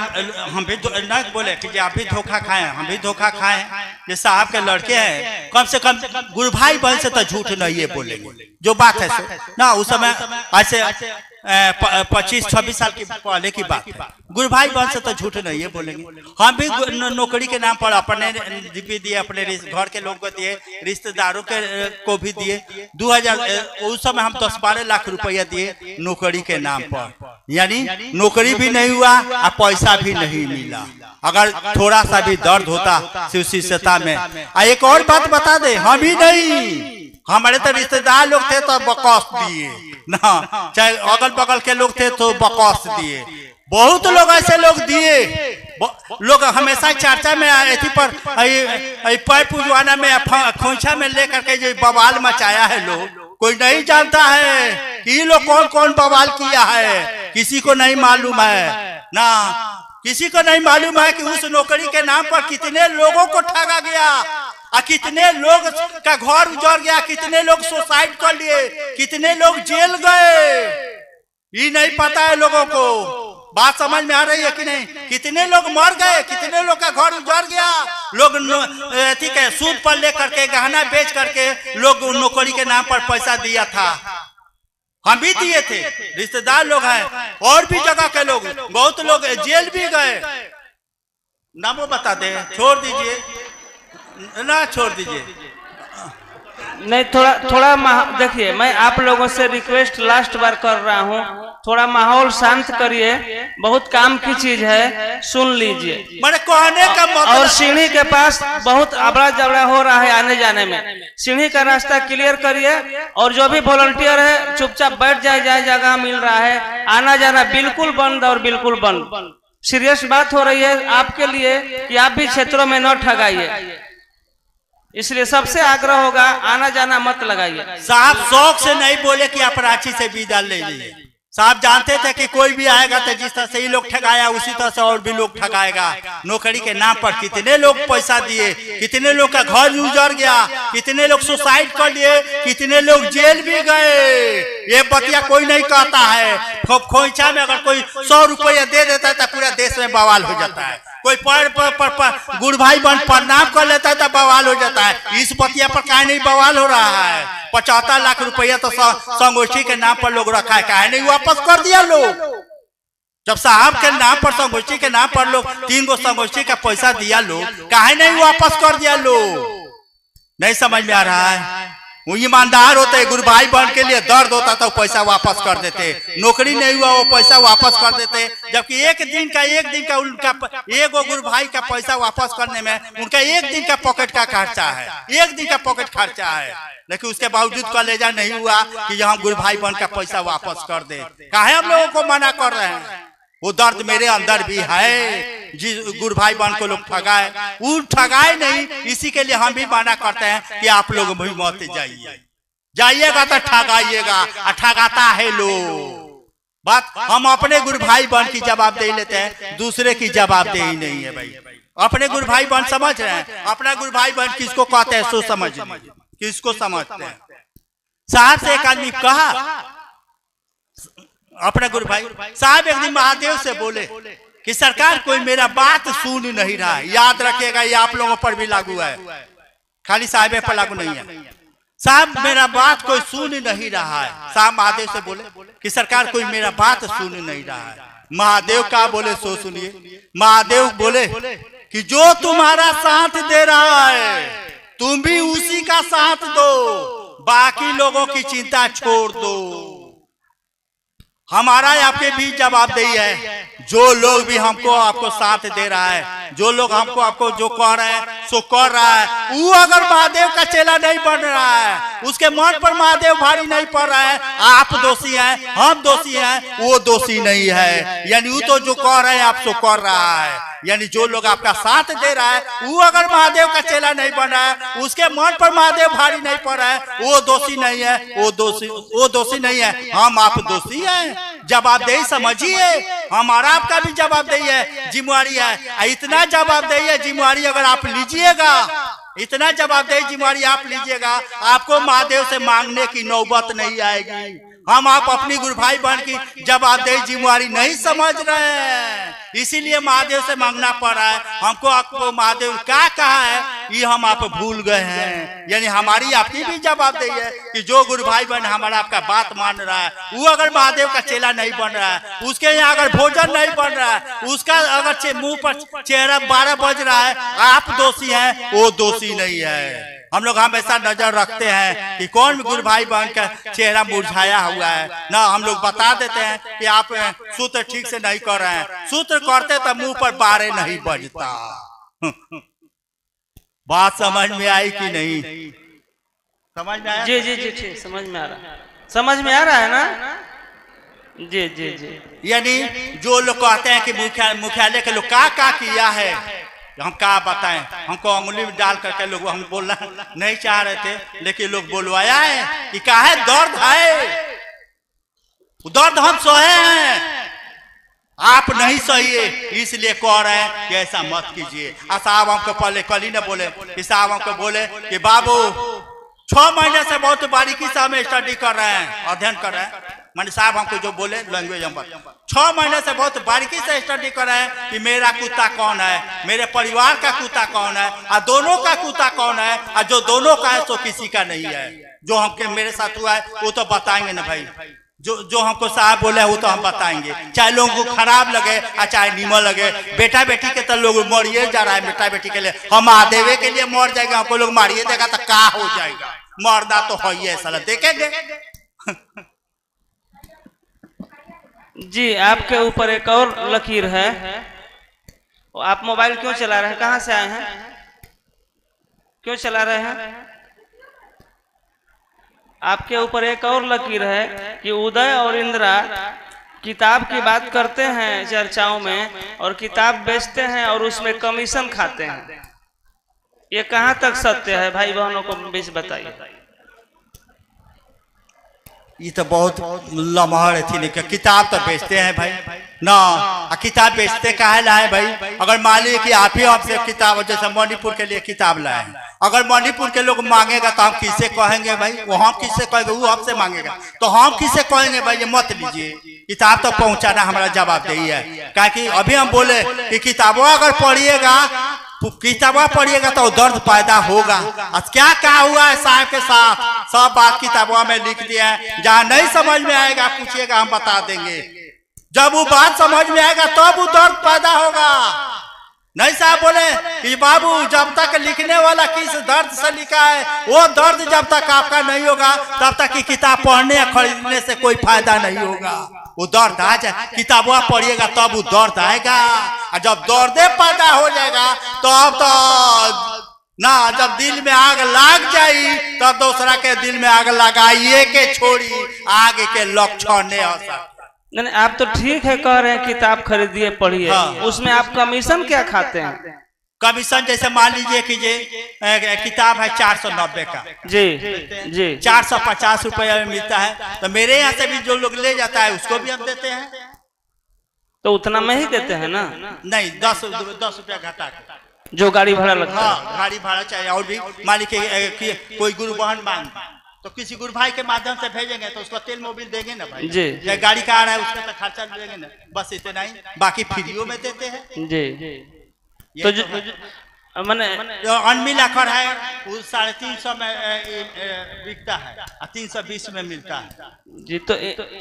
हम भी ना बोले कि जे आप भी धोखा खाएं, हम भी धोखा खाएं, ये साहब के लड़के हैं, कम से कम गुरु भाई बहन से तो झूठ नहीं है बोलेंगे, जो बात है सो ना। उस समय ऐसे 25-26 साल की पहले की बात है, गुरु भाई बहन से तो झूठ नहीं है बोलेंगे। हम भी नौकरी के नाम पर अपने भी दिए, अपने घर के लोगों को दिए, रिश्तेदारों के को भी दिए। 2000 उस समय हम 10-12 लाख रुपया दिए नौकरी के नाम पर, यानी नौकरी भी नहीं हुआ और पैसा भी नहीं मिला। अगर थोड़ा सा भी दर्द होता शिष्यता में। एक और बात बता दे, हम ही नहीं, हमारे तो रिश्तेदार लोग थे तो बकौस दिए ना, चाहे अगल बगल के लोग थे तो बकौस दिए, बहुत लोग ऐसे लोग दिए। लोग हमेशा चर्चा में एथी पर पैर पुजवाना में खोइछा में लेकर के जो बवाल मचाया है लोग, कोई नहीं जानता है कि ये लोग कौन कौन बवाल किया है, किसी को नहीं मालूम है ना, किसी को नहीं मालूम है कि उस नौकरी के नाम पर कितने लोगों को ठगा गया, कितने लोग का घर उजड़ गया, कितने लोग सुसाइड कर लिए, कितने लोग जेल गए, ये नहीं पता है लोगों को। बात समझ में आ रही है कि नहीं? कितने लोग मर गए, कितने लोग का घर उजड़ गया, लोग ठीक है सूद पर लेकर के गहना बेच करके लोग नौकरी के नाम पर पैसा दिया था, हम भी दिए थे, रिश्तेदार लोग हैं, और भी जगह के लोग, बहुत लोग जेल भी गए। नामों बता दे, छोड़ दीजिए ना, छोड़ दीजिए नहीं, थोड़ा देखिए, मैं आप लोगों से रिक्वेस्ट लास्ट बार कर रहा हूँ, थोड़ा माहौल शांत करिए, बहुत काम की चीज है, सुन लीजिए। मैंने कहने का मतलब, और सीढ़ी के पास बहुत अबड़ा जबड़ा हो रहा है आने जाने में, सीढ़ी का रास्ता क्लियर करिए, और जो भी वॉलंटियर है चुपचाप बैठ जाए, जगह मिल रहा है, आना जाना बिल्कुल बंद और बिल्कुल बंद। सीरियस बात हो रही है आपके लिए कि आप भी क्षेत्रों में न ठगाइए, इसलिए सबसे आग्रह होगा आना जाना मत लगाइए। साहब शौक से नहीं बोले कि अपराधी से विदा ले लीजिए, साहब जानते थे कि कोई भी आएगा तो जिस तरह से ये लोग ठगाया उसी तरह से और भी लोग ठगाएगा। नौकरी के नाम पर कितने लोग पैसा दिए, कितने लोग का घर उजड़ गया, कितने लोग सुसाइड कर लिए, कितने लोग जेल भी गए, ये बतिया कोई नहीं कहता है। खोइछा में अगर कोई 100 रुपया दे देता है तो पूरा देश में बवाल हो जाता है, कोई गुरु भाई बहन प्रणाम कर लेता है तो बवाल हो जाता है। इस बतिया पर काहे नहीं बवाल हो रहा है? 75 लाख रुपया तो संगोष्ठी के नाम पर लोग रखा है, काहे नहीं वापस कर दिया लोग? जब साहब के नाम पर, संगोष्ठी के नाम पर लोग 3 गो संगोष्ठी का पैसा दिया, लोग काहे नहीं वापस कर दिया? लोग नहीं समझ में आ रहा है। वो ईमानदार होते, गुरु भाई बहन के लिए दर्द होता तो पैसा वापस कर देते, नौकरी नहीं हुआ वो पैसा वापस कर देते, जबकि एक दिन का उनका एगो गुरु भाई का पैसा वापस करने में उनका एक दिन का पॉकेट का खर्चा है, एक दिन का पॉकेट खर्चा है, लेकिन उसके बावजूद कलेजा नहीं हुआ कि हम गुरु भाई बहन का पैसा वापस कर दे। काहे हम लोगों को मना कर रहे हैं? वो दर्द मेरे अंदर भी है, जी गुरु भाई बहन को लोग ठगाए, वो ठगाए नहीं, इसी के लिए हम भी मना करते हैं कि आप लोग भी मत जाइएगा तो ठगाइएगा, ठगाता है लोग। बात हम अपने गुरु भाई बहन की जवाबदेही लेते हैं, दूसरे की जवाबदेही नहीं है भाई। अपने गुरु भाई बहन समझ रहे हैं, अपना गुरु भाई बहन किसको कहते हैं सो समझ, किसको समझते हैं। साहब से एक आदमी कहा, अपना गुरु भाई साहब एक दिन महादेव से बोले कि सरकार कोई मेरा बात सुन नहीं रहा है। याद रखिएगा ये आप लोगों पर भी लागू है, खाली साहब पर लागू नहीं है। साहब मेरा बात कोई सुन नहीं रहा है। साहब महादेव से बोले कि सरकार कोई मेरा बात सुन नहीं रहा है। महादेव का बोले सो सुनिए। महादेव बोले कि जो तुम्हारा साथ दे रहा है तुम भी उसी का साथ दो, बाकी लोगों की चिंता छोड़ दो। हमारा आपके बीच जवाबदेही है। जो लोग भी हमको आपको साथ दे रहा है, जो लोग हमको आपको जो कह रहे हैं सो कर रहा है, वो अगर महादेव का चेला नहीं बन रहा है, उसके मन पर महादेव भारी नहीं पड़ रहा है, आप दोषी हैं, हम दोषी हैं, वो दोषी नहीं है। यानी वो तो जो कह रहे हैं आप सो कर रहा है। यानी जो लोग आपका साथ दे रहा है वो अगर महादेव का चेला नहीं बन रहा है, उसके मन पर महादेव भारी नहीं पड़ रहा है, वो दोषी नहीं है, वो दोषी नहीं है। हम आप दोषी हैं। जवाबदेही समझिए, हमारा आपका भी जवाबदेही है, जिम्मेवारी है। इतना जवाबदेही है जिम्मेवारी अगर आप लीजिएगा, इतना जवाबदेही जिम्मेवारी आप लीजिएगा, आपको महादेव से मांगने की नौबत नहीं आएगी। हम आप अपनी गुरु भाई बहन की जवाबदेही जिम्मेवारी नहीं समझ रहे हैं, इसीलिए महादेव से मांगना पड़ रहा है। हमको आपको महादेव क्या कहा है ये हम आप भूल गए हैं। यानी हमारी आपकी भी जवाबदेही है कि जो गुरु भाई बहन हमारा आपका बात मान रहा है, वो अगर महादेव का चेला नहीं बन रहा है, उसके यहाँ अगर भोजन नहीं बन रहा है, उसका अगर मुंह पर चेहरा 12 बज रहा है, आप दोषी हैं, वो दोषी नहीं है। हम लोग हमेशा नजर रखते हैं कि कौन गुरु भाई बहन का चेहरा मुरझाया हुआ है ना, हम लोग बता देते हैं कि आप सूत्र ठीक से नहीं कर रहे हैं। सूत्र करते तो मुंह पर 12 नहीं बजता। बात समझ में आई कि नहीं? समझ में आया? जी जी जी ठीक, समझ में आ रहा है, समझ में आ रहा है ना? जी जी जी। यानी जो लोग कहते हैं कि मुख्यालय के लोग क्या किया है, हम क्या बताएं। हमको अंगुली में डाल करके लोग हम बोलना नहीं चाह रहे थे, लेकिन लोग बोलवाया है कि क्या है, दर्द है, दर्द हम सहे हैं, आप नहीं सहिए, इसलिए कह रहे हैं कि ऐसा मत कीजिए। साहब हमको पहले कल ही न बोले कि साहब हमको बोले कि बाबू 6 महीने से बहुत बारीकी से हम स्टडी कर रहे हैं, अध्ययन कर रहे हैं। माने साहब हमको जो बोले लैंग्वेज हम 6 महीने से बहुत बारीकी से स्टडी कर रहे हैं कि मेरा कुत्ता कौन है, मेरे परिवार का कुत्ता कौन है, और दोनों का कुत्ता कौन है, और जो दोनों का है तो किसी का नहीं है। जो हमके मेरे साथ हुआ है वो तो बताएंगे ना भाई, जो हमको साहब बोले वो तो हम बताएंगे, चाहे लोगों को खराब लगे और चाहे नीमन लगे। बेटा बेटी के तो लोग मरिए जा रहा है, बेटा बेटी के लिए हम महादेवे के लिए मर जाएगा, हमको लोग मारिए देगा तो क्या हो जाएगा, मरना तो है ही है साला, देखेंगे। जी आपके ऊपर एक और लकीर है। आप मोबाइल क्यों चला रहे हैं, कहाँ से आए हैं, क्यों चला रहे हैं? आपके ऊपर एक और लकीर है कि उदय और इंदिरा किताब की बात करते हैं चर्चाओं में, और किताब बेचते हैं और उसमें कमीशन खाते हैं। ये कहाँ तक सत्य है भाई बहनों को बीच बताइए। ये तो बहुत लमहर थी, किताब तो बेचते हैं भाई ना, किताब बेचते काहे लाए भाई? अगर मान लीजिए कि आप ही आपसे किताब, जैसे मणिपुर के लिए किताब लाए, अगर मणिपुर के लोग मांगेगा तो हम किससे कहेंगे भाई? वो हम किससे कहेंगे? वो हमसे मांगेगा तो हम किससे कहेंगे भाई ये मत लीजिए? किताब तक पहुंचाना हमारा जवाबदेही है। क्योंकि अभी हम बोले कि किताबों अगर पढ़िएगा, किताबा पढ़िएगा तो दर्द पैदा होगा। आज क्या कहा हुआ है साहब के साथ, सब बात किताबों में लिख दिया है। जहाँ नहीं समझ में आएगा पूछिएगा, हम बता देंगे। जब वो बात समझ में आएगा तब वो दर्द पैदा होगा। नहीं साहब बोले कि बाबू जब तक लिखने वाला किस दर्द से लिखा है, वो दर्द जब तक आपका नहीं होगा तब तक की किताब पढ़ने या खरीदने से कोई फायदा नहीं होगा। वो दर्द आ जाए, किताबें पढ़िएगा तब वो दर्द आएगा, और जब दर्दे पैदा हो जाएगा तो अब तो ना, जब दिल में आग लग जाई तब दूसरा के दिल में आग लगाइए के छोड़ी, आगे के लक्षण नहीं हो सकता। नहीं आप तो ठीक है कह रहे हैं किताब खरीदिए पढ़िए, हाँ। उसमें आप कमीशन क्या खाते हैं? कमीशन जैसे मान लीजिए कि ये किताब है 490 का, जी जी 450 रुपया में मिलता है, तो मेरे यहाँ से भी जो लोग ले जाता है उसको भी हम देते हैं। तो उतना में ही देते हैं ना? नहीं 10 रुपया घटा के जो गाड़ी भाड़ा लगता है। गाड़ी भाड़ा चाहिए, और भी मान लीजिए कोई गुरु बहन मांग तो किसी गुरु भाई के माध्यम से भेजेंगे तो उसको तेल मोबिल देंगे ना भाई जी। या गाड़ी का आ रहा है उसका तो खर्चा देंगे ना, बस इतना ही, बाकी फ्रीओ में देते हैं जी। तो मैंने जो अनमिला खर है वो 350 में बिकता है और 320 में मिलता है जी। तो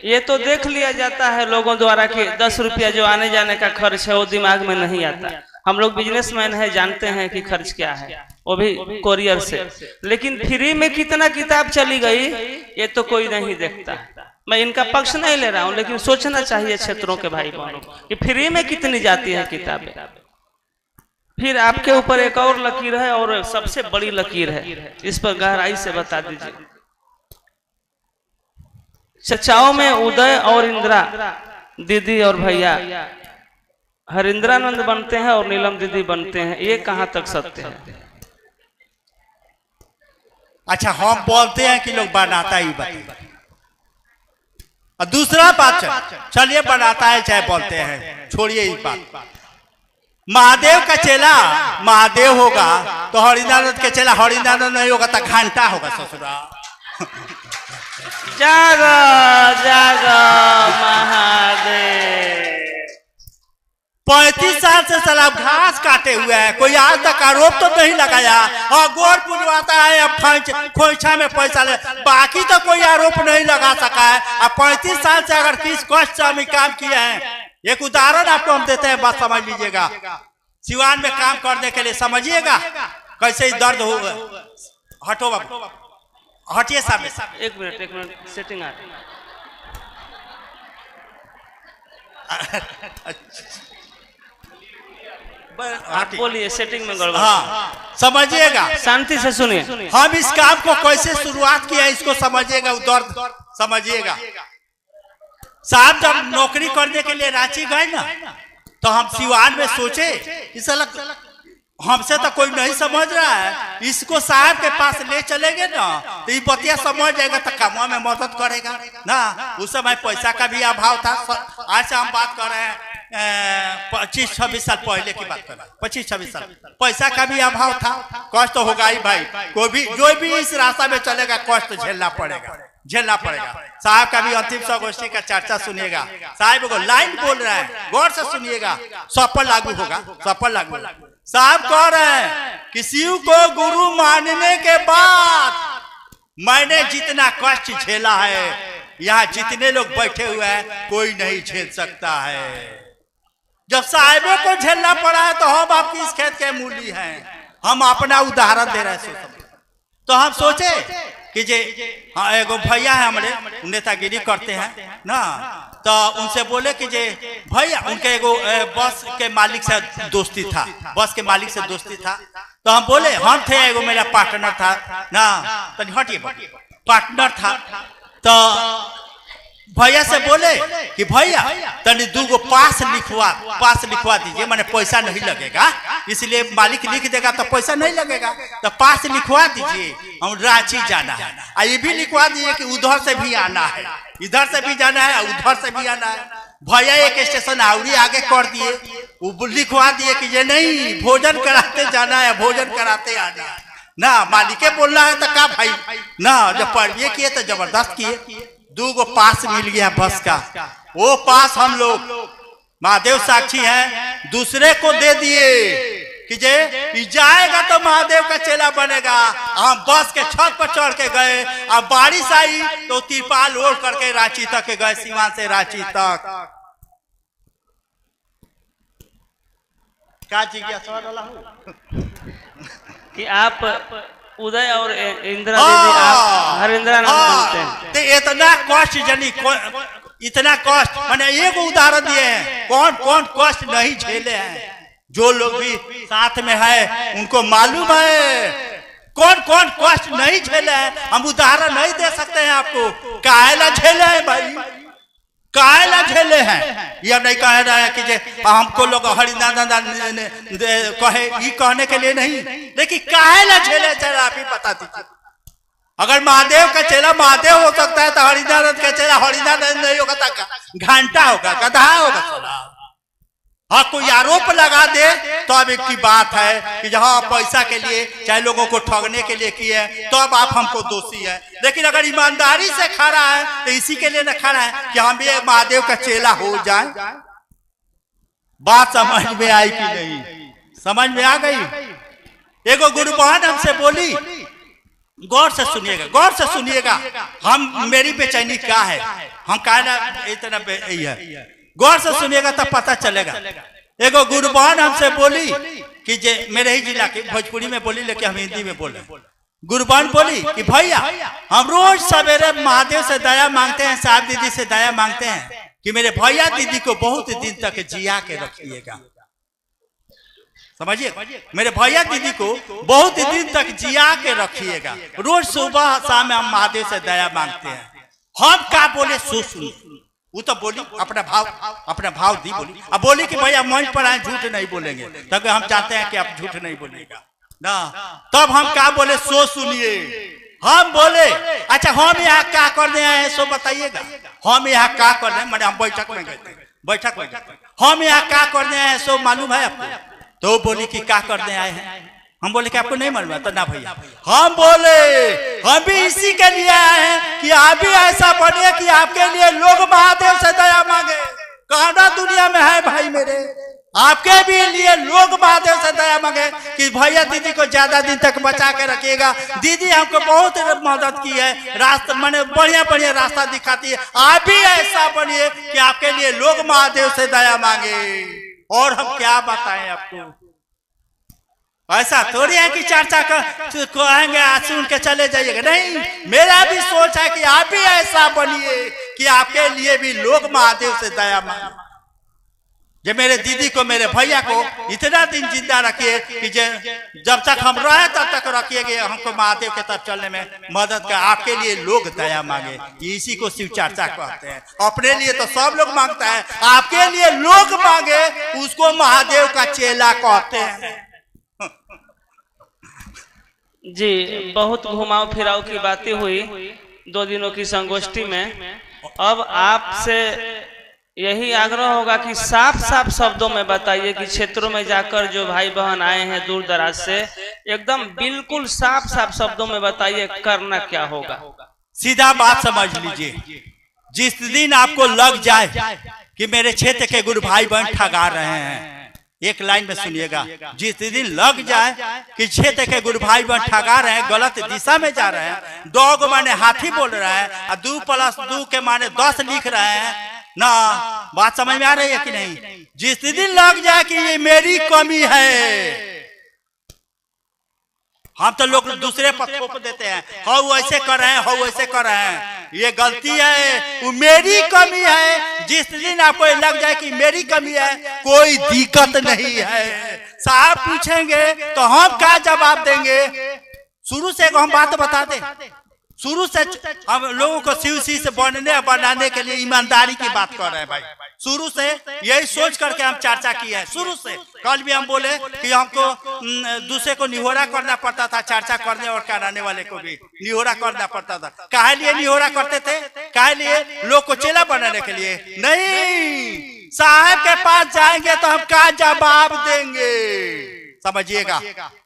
ये तो देख लिया जाता है लोगों द्वारा कि 10 रुपया जो आने जाने का खर्च है वो दिमाग में नहीं आता। हम लोग बिजनेसमैन है, जानते हैं कि खर्च क्या है, वो भी कोरियर से। लेकिन फ्री में कितना किताब चली गई ये तो कोई नहीं देखता। मैं इनका पक्ष नहीं ले रहा हूँ, लेकिन सोचना चाहिए क्षेत्रों के भाई बहनों कि फ्री में कितनी जाती है किताबें। फिर आपके ऊपर एक और लकीर है और सबसे बड़ी लकीर है, इस पर गहराई से बता दीजिए। चचाओं में उदय और इंदिरा दीदी और भैया हरिंद्रानंद बनते हैं और नीलम दीदी बनते हैं, ये कहाँ तक सत्य है? अच्छा, हम बोलते हैं कि लोग बनाता ही बता, और दूसरा बात चलिए बनाता है चाहे बोलते हैं, छोड़िए इस बात। महादेव का चेला महादेव होगा तो हरिंद्रानंद के चेला हरिंद्रानंद नहीं होगा तो घंटा होगा ससुरा। जागो जागो महादेव। 35 साल से साला घास काटे हुए हैं, कोई आज तक आरोप तो नहीं लगाया। और गोर पुजवाता है अब खोइछा में पैसा ले, बाकी तो कोई आरोप नहीं लगा सका है। अब 35 साल से अगर किस कष्ट से हम काम किए हैं, एक उदाहरण आपको हम देते हैं, बात समझ लीजिएगा। सिवान में काम करने के लिए समझिएगा कैसे दर्द होगा। हटो बाबू, हटिए सामने। एक मिनट सेटिंग आ रही। आप बोलिए, सेटिंग में गड़बड़। हाँ, समझिएगा, शांति से सुनिए। हम इस काम को कैसे शुरुआत किया इसको समझिएगा, दर्द समझिएगा। साहब जब नौकरी करने के लिए रांची गए ना तो हम सिवान में सोचे इस हमसे तो कोई नहीं समझ रहा है, इसको साहब के पास ले चलेंगे ना तो ये बतिया समझ जाएगा तो कामों में मदद करेगा ना। उस समय पैसा का भी अभाव था। आज से हम बात कर रहे हैं 25-26 साल पहले की बात कर रहे हैं, 25-26 साल पैसा का भी अभाव था। कष्ट तो होगा ही भाई, कोई भी जो भी इस रास्ता में चलेगा कष्ट झेलना पड़ेगा। साहब का भी अंतिम संगोष्ठी का चर्चा सुनिएगा। साहब को लाइन बोल रहे हैं, गौर से सुनिएगा, सब पर लागू होगा, सब पर लागू। साहब कह रहे हैं कि शिव को गुरु मानने के बाद मैंने जितना कष्ट झेला है यहाँ जितने लोग बैठे हुए हैं कोई नहीं झेल सकता है। जब साहिबों को झेलना पड़ा है तो हम आपकी इस खेत के मूली हैं। हम अपना उदाहरण दे रहे हैं। तो हम सोचे कि जे हाँ एगो भैया है हमारे, नेतागिरी करते हैं ना, तो उनसे बोले कि जे भैया, उनके एगो बस के मालिक से दोस्ती था, बस के मालिक से दोस्ती था। तो हम बोले, हम थे एगो मेरा पार्टनर था ना, तो हटिए पार्टनर था। तो भैया से बोले कि भैया तनी 2 पास लिखवा दीजिए, मैंने पैसा नहीं लगेगा, इसलिए मालिक लिख देगा तो पैसा नहीं लगेगा, तो पास लिखवा दीजिए, हम रांची जाना है। और ये भी लिखवा दीजिए कि उधर से भी आना है, इधर से भी जाना है, उधर से भी आना है। भैया एक स्टेशन आवड़ी आगे कर दिए, वो लिखवा दिए कि ये नहीं, भोजन कराते जाना है, भोजन कराते आना है ना। मालिके बोलना है तो क्या भाई ना, जब पढ़िए किए तो जबरदस्त किए। 2 पास मिल गया बस का, वो पास हम लोग महादेव साक्षी हैं दूसरे को दे दिए कि जे जाएगा तो महादेव का चेला बनेगा। हम बस के छत पर चढ़ के गए, अब बारिश आई तो तिरपाल ओढ़ करके रांची तक के गए, सिवान से रांची तक। क्या जिज्ञासा वाला हूँ कि आप उदय और इंदिरा दीदी आप हरिंद्रानंद बनते हैं। तो इतना कष्ट जनी इतना कष्ट मैंने एक उदाहरण दिए हैं, कौन कौन कष्ट नहीं झेले हैं। जो लोग भी साथ में है उनको मालूम है कौन कौन कष्ट नहीं झेले हैं। हम उदाहरण नहीं दे सकते हैं आपको, काहेला झेले हैं भाई, काहेला झेले हैं। ये नहीं कह रहा है कि जे हमको लोग हरिंद्रानंद कहे, ये कहने के लिए नहीं, लेकिन काहेला झेले चेला आप ही बता दीजिए। अगर महादेव का चेला महादेव हो सकता है तो हरिंद्रानंद का चेला हरिंद्रानंद नहीं होगा तो घंटा होगा, गधा होगा। हाँ कोई आरोप लगा दे तो अब एक की बात है कि जहाँ पैसा के लिए चाहे लोगों को ठगने के लिए किए तो अब आप हमको दोषी है। लेकिन अगर ईमानदारी से खड़ा है तो इसी के लिए न खड़ा है कि हम भी महादेव का चेला हो जाए। बात समझ में आई कि नहीं? समझ में आ गई? एगो गुरु बहन हमसे बोली, गौर से सुनिएगा, गौर से सुनिएगा, हम मेरी बेचैनी क्या है, हम कहना इतना है, गौर से सुनिएगा तब पता चलेगा। एगो गुरु बहन हमसे बोली कि जे मेरे ही जिला के भोजपुरी में बोली लेकिन हम हिंदी में बोले। गुरु बहन बोली कि भैया हम रोज सवेरे महादेव से दया मांगते हैं, साहब दीदी से दया मांगते हैं कि मेरे भैया दीदी को बहुत दिन तक जिया के रखिएगा। समझिए, मेरे भैया दीदी को बहुत दिन तक जिया के रखिएगा। रोज सुबह शाम में हम महादेव से दया मांगते हैं। हम क्या बोले सो सुनिए। वो तो बोली अपना भाव दी बोली। अब बोली कि भैया मंच पर आए झूठ नहीं बोलेंगे, तब हम चाहते हैं कि आप झूठ नहीं बोलेगा ना। तब हम क्या बोले सो सुनिए। हम बोले अच्छा हम यहाँ क्या करने आए हैं सो बताइएगा। हम यहाँ क्या कर रहे हैं, मैंने हम बैठक में गए थे, बैठक में हम यहाँ क्या करने आए हैं सो मालूम है आपको? तो बोली कि क्या करने आए हैं। हम बोले कि आपको नहीं मालूम है? तो ना भैया हम बोले हम भी इसी के लिए आए हैं कि आप भी ऐसा बने कि आपके लिए लोग महादेव से दया मांगे। कहना दुनिया में है भाई मेरे, आपके भी लिए लोग महादेव से दया मांगे कि भैया दीदी को ज्यादा दिन तक बचा के रखिएगा। दीदी हमको बहुत मदद की है, रास्ता मैंने बढ़िया बढ़िया रास्ता दिखाती है। आप भी ऐसा बनिए कि आपके लिए लोग महादेव से दया मांगे। और हम क्या बताएं आपको, ऐसा थोड़ी है कि चर्चा कहेंगे आज सुन के चले जाइएगा। नहीं, मेरा भी सोच है कि आप भी ऐसा बनिए कि आपके लिए भी लोग महादेव से दया मांगे। जो मेरे दीदी को मेरे भैया को इतना दिन जिंदा रखिए कि जब तक हम रहे तब तक रखिएगा, हमको महादेव के तरफ चलने में मदद कर। आपके लिए लोग दया मांगे, इसी को शिव चर्चा कहते हैं। अपने लिए तो सब लोग मांगता है, आपके लिए लोग मांगे उसको महादेव का चेला कहते हैं। जी बहुत घुमाव फिराव की बातें हुई 2 दिनों की संगोष्ठी में। अब आपसे यही आग्रह होगा कि साफ साफ शब्दों में बताइए कि क्षेत्रों में जाकर जो भाई बहन आए हैं दूर दराज से, एकदम बिल्कुल साफ साफ शब्दों में बताइए करना क्या होगा। सीधा बात समझ लीजिए, जिस दिन आपको लग जाए कि मेरे क्षेत्र के गुरु भाई बहन ठगा रहे हैं, एक लाइन में सुनिएगा, जिस दिन लग जाए कि क्षेत्र के गुरु भाई बहन ठगा रहे हैं, गलत दिशा में जा रहे हैं, 2 माने हाथी बोल रहा है और 2+2 के माने 10 लिख रहे हैं ना, बात समझ में आ रही है कि नहीं? जिस दिन लग जाए कि ये मेरी कमी है, हम तो लोग दूसरे पर थोप देते हैं, हो ऐसे कर रहे हैं, हो ऐसे कर रहे हैं, ये गलती है, वो मेरी कमी है। जिस दिन आपको लग जाए कि मेरी कमी है, कोई दिक्कत नहीं है। साहब पूछेंगे तो हम क्या जवाब देंगे? शुरू से हम बात बता दें, शुरू से हम लोगों को शिव से बनाने के लिए ईमानदारी की बात कर रहे हैं भाई। शुरू से यही सोच करके हम चर्चा की है। शुरू से कल भी हम बोले कि हमको दूसरे को निहोरा करना पड़ता था, चर्चा करने और कराने वाले को भी निहोरा करना पड़ता था। काहे लिए निहोरा करते थे? काहे लिए? लोग को चेला बनाने के लिए नहीं। साहब के पास जाएंगे तो हम क्या जवाब देंगे? समझिएगा,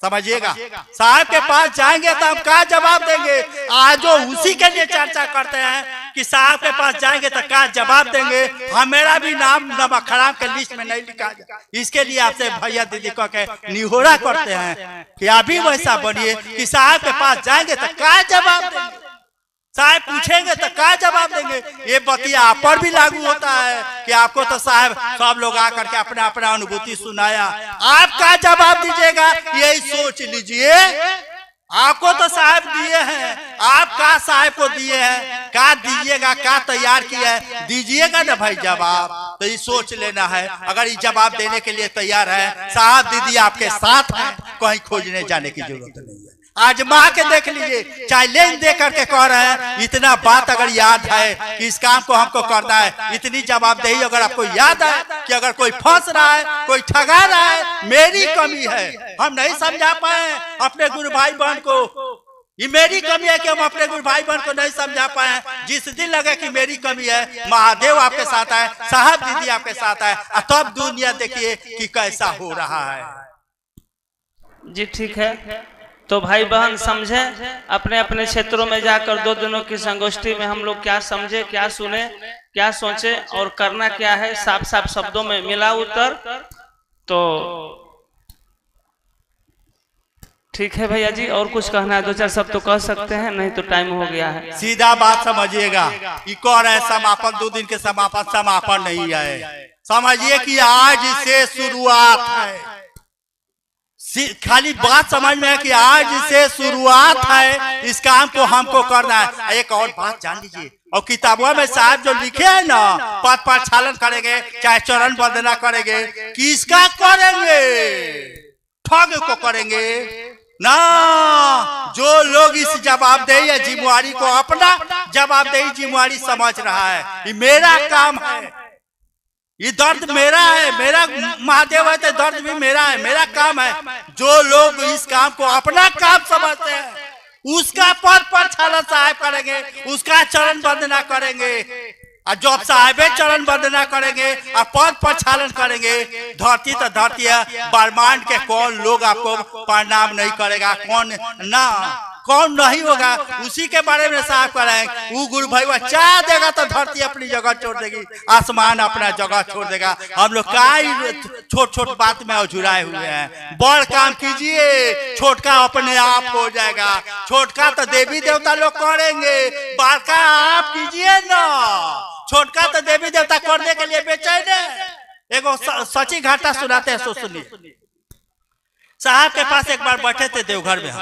समझिएगा, साहब के पास जाएंगे तो हम क्या जवाब देंगे? आज जो उसी के लिए चर्चा करते हैं कि साहब के पास जाएंगे तो क्या जवाब देंगे। हमारा भी नाम नमक हराम के लिस्ट में नहीं लिखा जाए, इसके लिए आपसे भैया दीदी को के निहोरा करते हैं कि आप भी वैसा बनिए कि साहब के पास जाएंगे तो क्या जवाब देंगे। साहब पूछेंगे तो क्या जवाब देंगे? ये बतिया आप पर भी लागू होता है कि आपको तो साहब सब लोग आकर के अपना अपना अनुभूति सुनाया, आप क्या जवाब दीजिएगा? यही सोच लीजिए। आपको तो साहब दिए हैं, आप क्या साहब को दिए हैं, क्या दीजिएगा, क्या तैयार किया है, दीजिएगा ना भाई जवाब। तो ये सोच लेना है। अगर ये जवाब देने के लिए तैयार है, साहब दीदी आपके साथ हैं, कहीं खोजने जाने की जरूरत नहीं है। आजमा के देख लीजिए, चैलेंज दे करके कह रहे हैं। इतना बात अगर याद है कि इस काम को हमको करना है, इतनी जवाबदेही अगर आपको याद है कि अगर कोई फंस रहा है, कोई ठगा रहा है, मेरी कमी है, हम नहीं समझा पाए अपने गुरु भाई बहन को, ये मेरी कमी है कि हम अपने गुरु भाई बहन को नहीं समझा पाए। जिस दिन लगे कि मेरी कमी है, महादेव आपके साथ है, साहब दीदी आपके साथ है, तब दुनिया देखिए कि कैसा हो रहा है। जी ठीक है, तो भाई बहन समझे, अपने अपने क्षेत्रों में जाकर दो दिनों की संगोष्ठी में हम लोग क्या समझे, क्या सुने, क्या सोचे और करना क्या है, साफ साफ शब्दों में मिला उत्तर। तो ठीक है भैया जी, और कुछ कहना है? दो चार शब्द तो कह सकते हैं, नहीं तो टाइम हो गया है। सीधा बात समझिएगा, ये कौन है समापन, 2 दिन के समापन नहीं है। समझिए कि आज से शुरुआत है। खाली बात समझ में है कि आज से शुरुआत है, इस काम को हमको करना है। एक और बात जान लीजिए, और किताबों में साहब जो लिखे हैं ना, पद प्रक्षालन करेंगे चाहे चरण वंदना करेंगे, किसका करेंगे? ठग को करेंगे ना। जो लोग इस जवाबदेही या जिम्मेवारी को अपना जवाबदेही जिम्मेवारी समझ रहा है, ये मेरा काम है, ये दर्द मेरा है, मेरा महादेव है तो दर्द भी मेरा है, मेरा काम है। जो लोग इस काम को अपना काम समझते हैं, उसका पद प्रक्षालन साहब करेंगे, उसका चरण वंदना करेंगे, और जब साहबे चरण वंदना करेंगे और पद प्रक्षालन करेंगे, धरती तो धरती है, ब्रह्मांड के कौन लोग आपको प्रणाम नहीं करेगा, कौन नहीं होगा, उसी के बारे में साफ कराएंगे। वो गुरु भाई वो चाह देगा तो धरती अपनी जगह छोड़ देगी, आसमान अपना जगह छोड़ देगा। हम लोग छोट छोट बात में अझुराए हुए हैं। बड़ काम कीजिए, छोटका अपने आप हो जाएगा। छोटका तो देवी देवता लोग करेंगे, बड़का आप कीजिए ना। छोटका तो देवी देवता करने के लिए बेचैन है। एगो सची घाटा सुनाते हैं, सो सुनिए। साहब के पास एक बार बैठे थे देवघर में,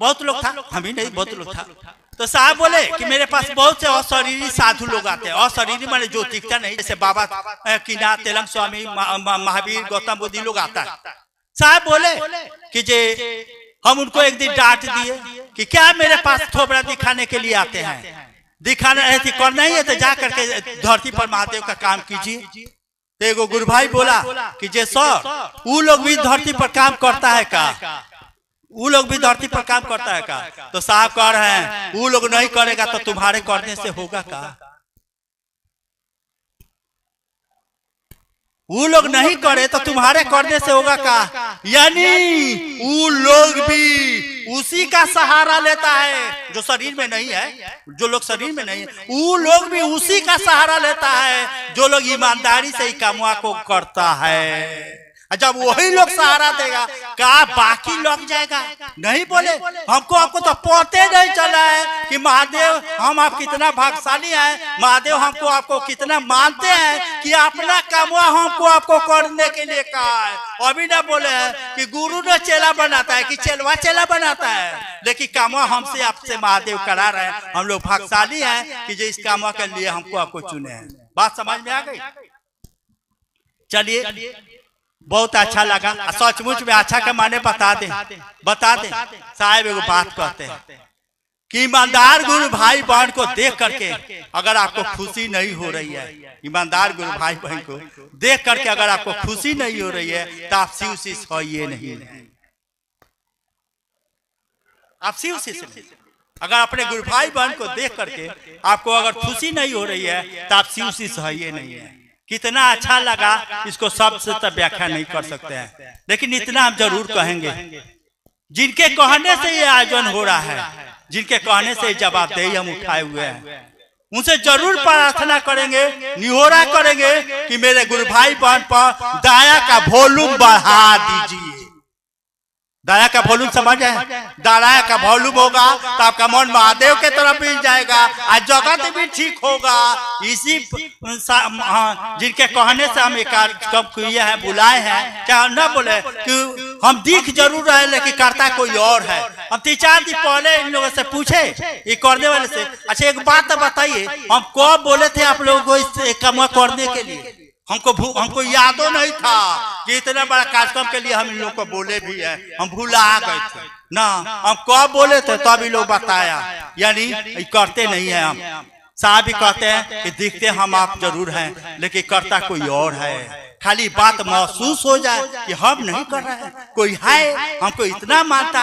बहुत लोग था, हम ही नहीं, बहुत लोग था। तो साहब बोले कि मेरे पास बहुत से अशरीरी साधु लोग आते हैं। अशरीरी माने जो दिखता नहीं, जैसे बाबा कीना, तेलंग स्वामी, महावीर, गौतम बुद्धि लोग आता है। साहब बोले कि जे हम उनको एक दिन डांट दिए कि क्या मेरे पास थोबड़ा दिखाने के लिए आते हैं, दिखाना है करना ही है तो जा करके धरती पर महादेव का काम कीजिए। तो एगो गुरु भाई बोला कि जे सर, वो लोग भी धरती पर काम करता है का? वो लोग भी धरती पर काम करता है का? तो साहब कह रहे हैं वो लोग नहीं करेगा तो तुम्हारे करने से होगा का? वो लोग नहीं करे तो तुम्हारे करने से होगा का? यानी वो लोग भी उसी का सहारा लेता है जो शरीर में नहीं है। जो लोग शरीर में नहीं है, वो लोग भी उसी का सहारा लेता है जो लोग ईमानदारी से ही कामवा को करता है। जब वही लोग सहारा देगा, क्या बाकी लग जाएगा? नहीं बोले, हमको आपको तो पता नहीं चला है कि महादेव हम आप कितना भाग्यशाली हैं, महादेव हमको आपको कितना मानते हैं कि अपना कामवा हमको आपको करने के लिए कहा है। अभी ना बोले हैं कि गुरु ने चेला बनाता है कि चेलवा चेला बनाता है, लेकिन कामवा हमसे आपसे महादेव करा रहे हैं। हम लोग भाग्यशाली हैं कि जो इस कामवा के लिए हमको आपको चुने हैं। बात समझ में आ गई? चलिए, बहुत अच्छा लगा। सचमुच में अच्छा के माने बता दे साहब। एगो बात कहते हैं कि ईमानदार गुरु भाई बहन को देख करके अगर आपको खुशी नहीं हो रही है, ईमानदार गुरु भाई बहन को देख करके अगर आपको खुशी नहीं हो रही है, तो आप शिव से सहिए नहीं। आप शिव से अगर अपने गुरु भाई बहन को देख करके आपको अगर खुशी नहीं हो रही है, तो आप शिव से सहिए नहीं है। कितना अच्छा लगा, इसको शब्द से तो व्याख्या नहीं कर सकते हैं, लेकिन इतना हम जरूर कहेंगे, जिनके कहने से ये आयोजन हो रहा है, जिनके कहने से जवाबदेही हम उठाए हुए हैं, उनसे जरूर प्रार्थना करेंगे, निहोरा करेंगे कि मेरे गुरु भाई बहन पर दया का वॉल्यूम बढ़ा दीजिए। दया का वॉल्यूम समझ है? दया का वॉल्यूम होगा तो आपका मन महादेव के तरफ भी जाएगा और जगत भी ठीक होगा। इसी जिनके कहने से हम एक कार्यक्रम किए हैं, बुलाए हैं, चाहे न बोले कि हम दिख जरूर रहे लेकिन करता कोई और है। हम 3-4 दिन पहले इन लोगों से पूछे, ये करने वाले से, अच्छा एक बात बताइए, हम कब बोले थे आप लोगों को इस काम करने के लिए? हमको यादों नहीं था कि इतना बड़ा कार्यक्रम के लिए हम इन लोग को बोले भी है, हम भूला गए थे ना। हम कब बोले थे तब तो लोग बताया, यानी करते नहीं है। हम साहब भी कहते हैं कि दिखते हम आप जरूर हैं लेकिन करता कोई और है। खाली बात महसूस हो जाए कि हम नहीं कर रहे हैं, कोई है हमको इतना मानता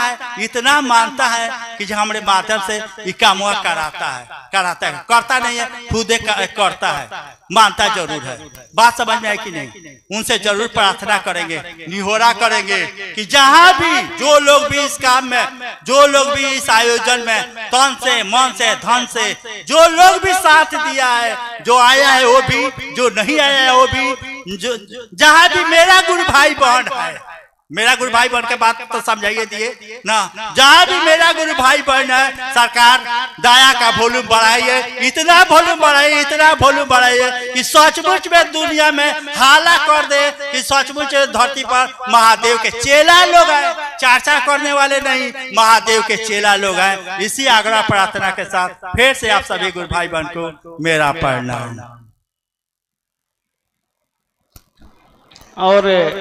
है कि जो हमारे माध्यम से ये काम कराता है, करता नहीं है, खुदे करता है, मानता जरूर है। बात समझ में आई कि नहीं? उनसे जरूर प्रार्थना करेंगे, निहोरा करेंगे कि जहां भी जो लोग भी इस काम में, जो लोग भी इस आयोजन में तन से, मन से, धन से, जो लोग भी साथ दिया है, जो आया है वो भी, जो नहीं आया है वो भी, जो जहां भी मेरा गुरु भाई बहन है, मेरा गुरु भाई बहन के बात तो समझाइए दिए ना, जहां भी मेरा गुरु भाई बहन है, सरकार दया का वॉल्यूम बढ़ाइए, इतना वॉल्यूम बढ़ाइए कि सचमुच में दुनिया में हाला कर दे कि सचमुच धरती पर महादेव के चेला लोग हैं, चर्चा करने वाले नहीं, महादेव के चेला लोग हैं। इसी आग्रह प्रार्थना के साथ फिर से आप सभी गुरु भाई बहन को मेरा प्रणाम। और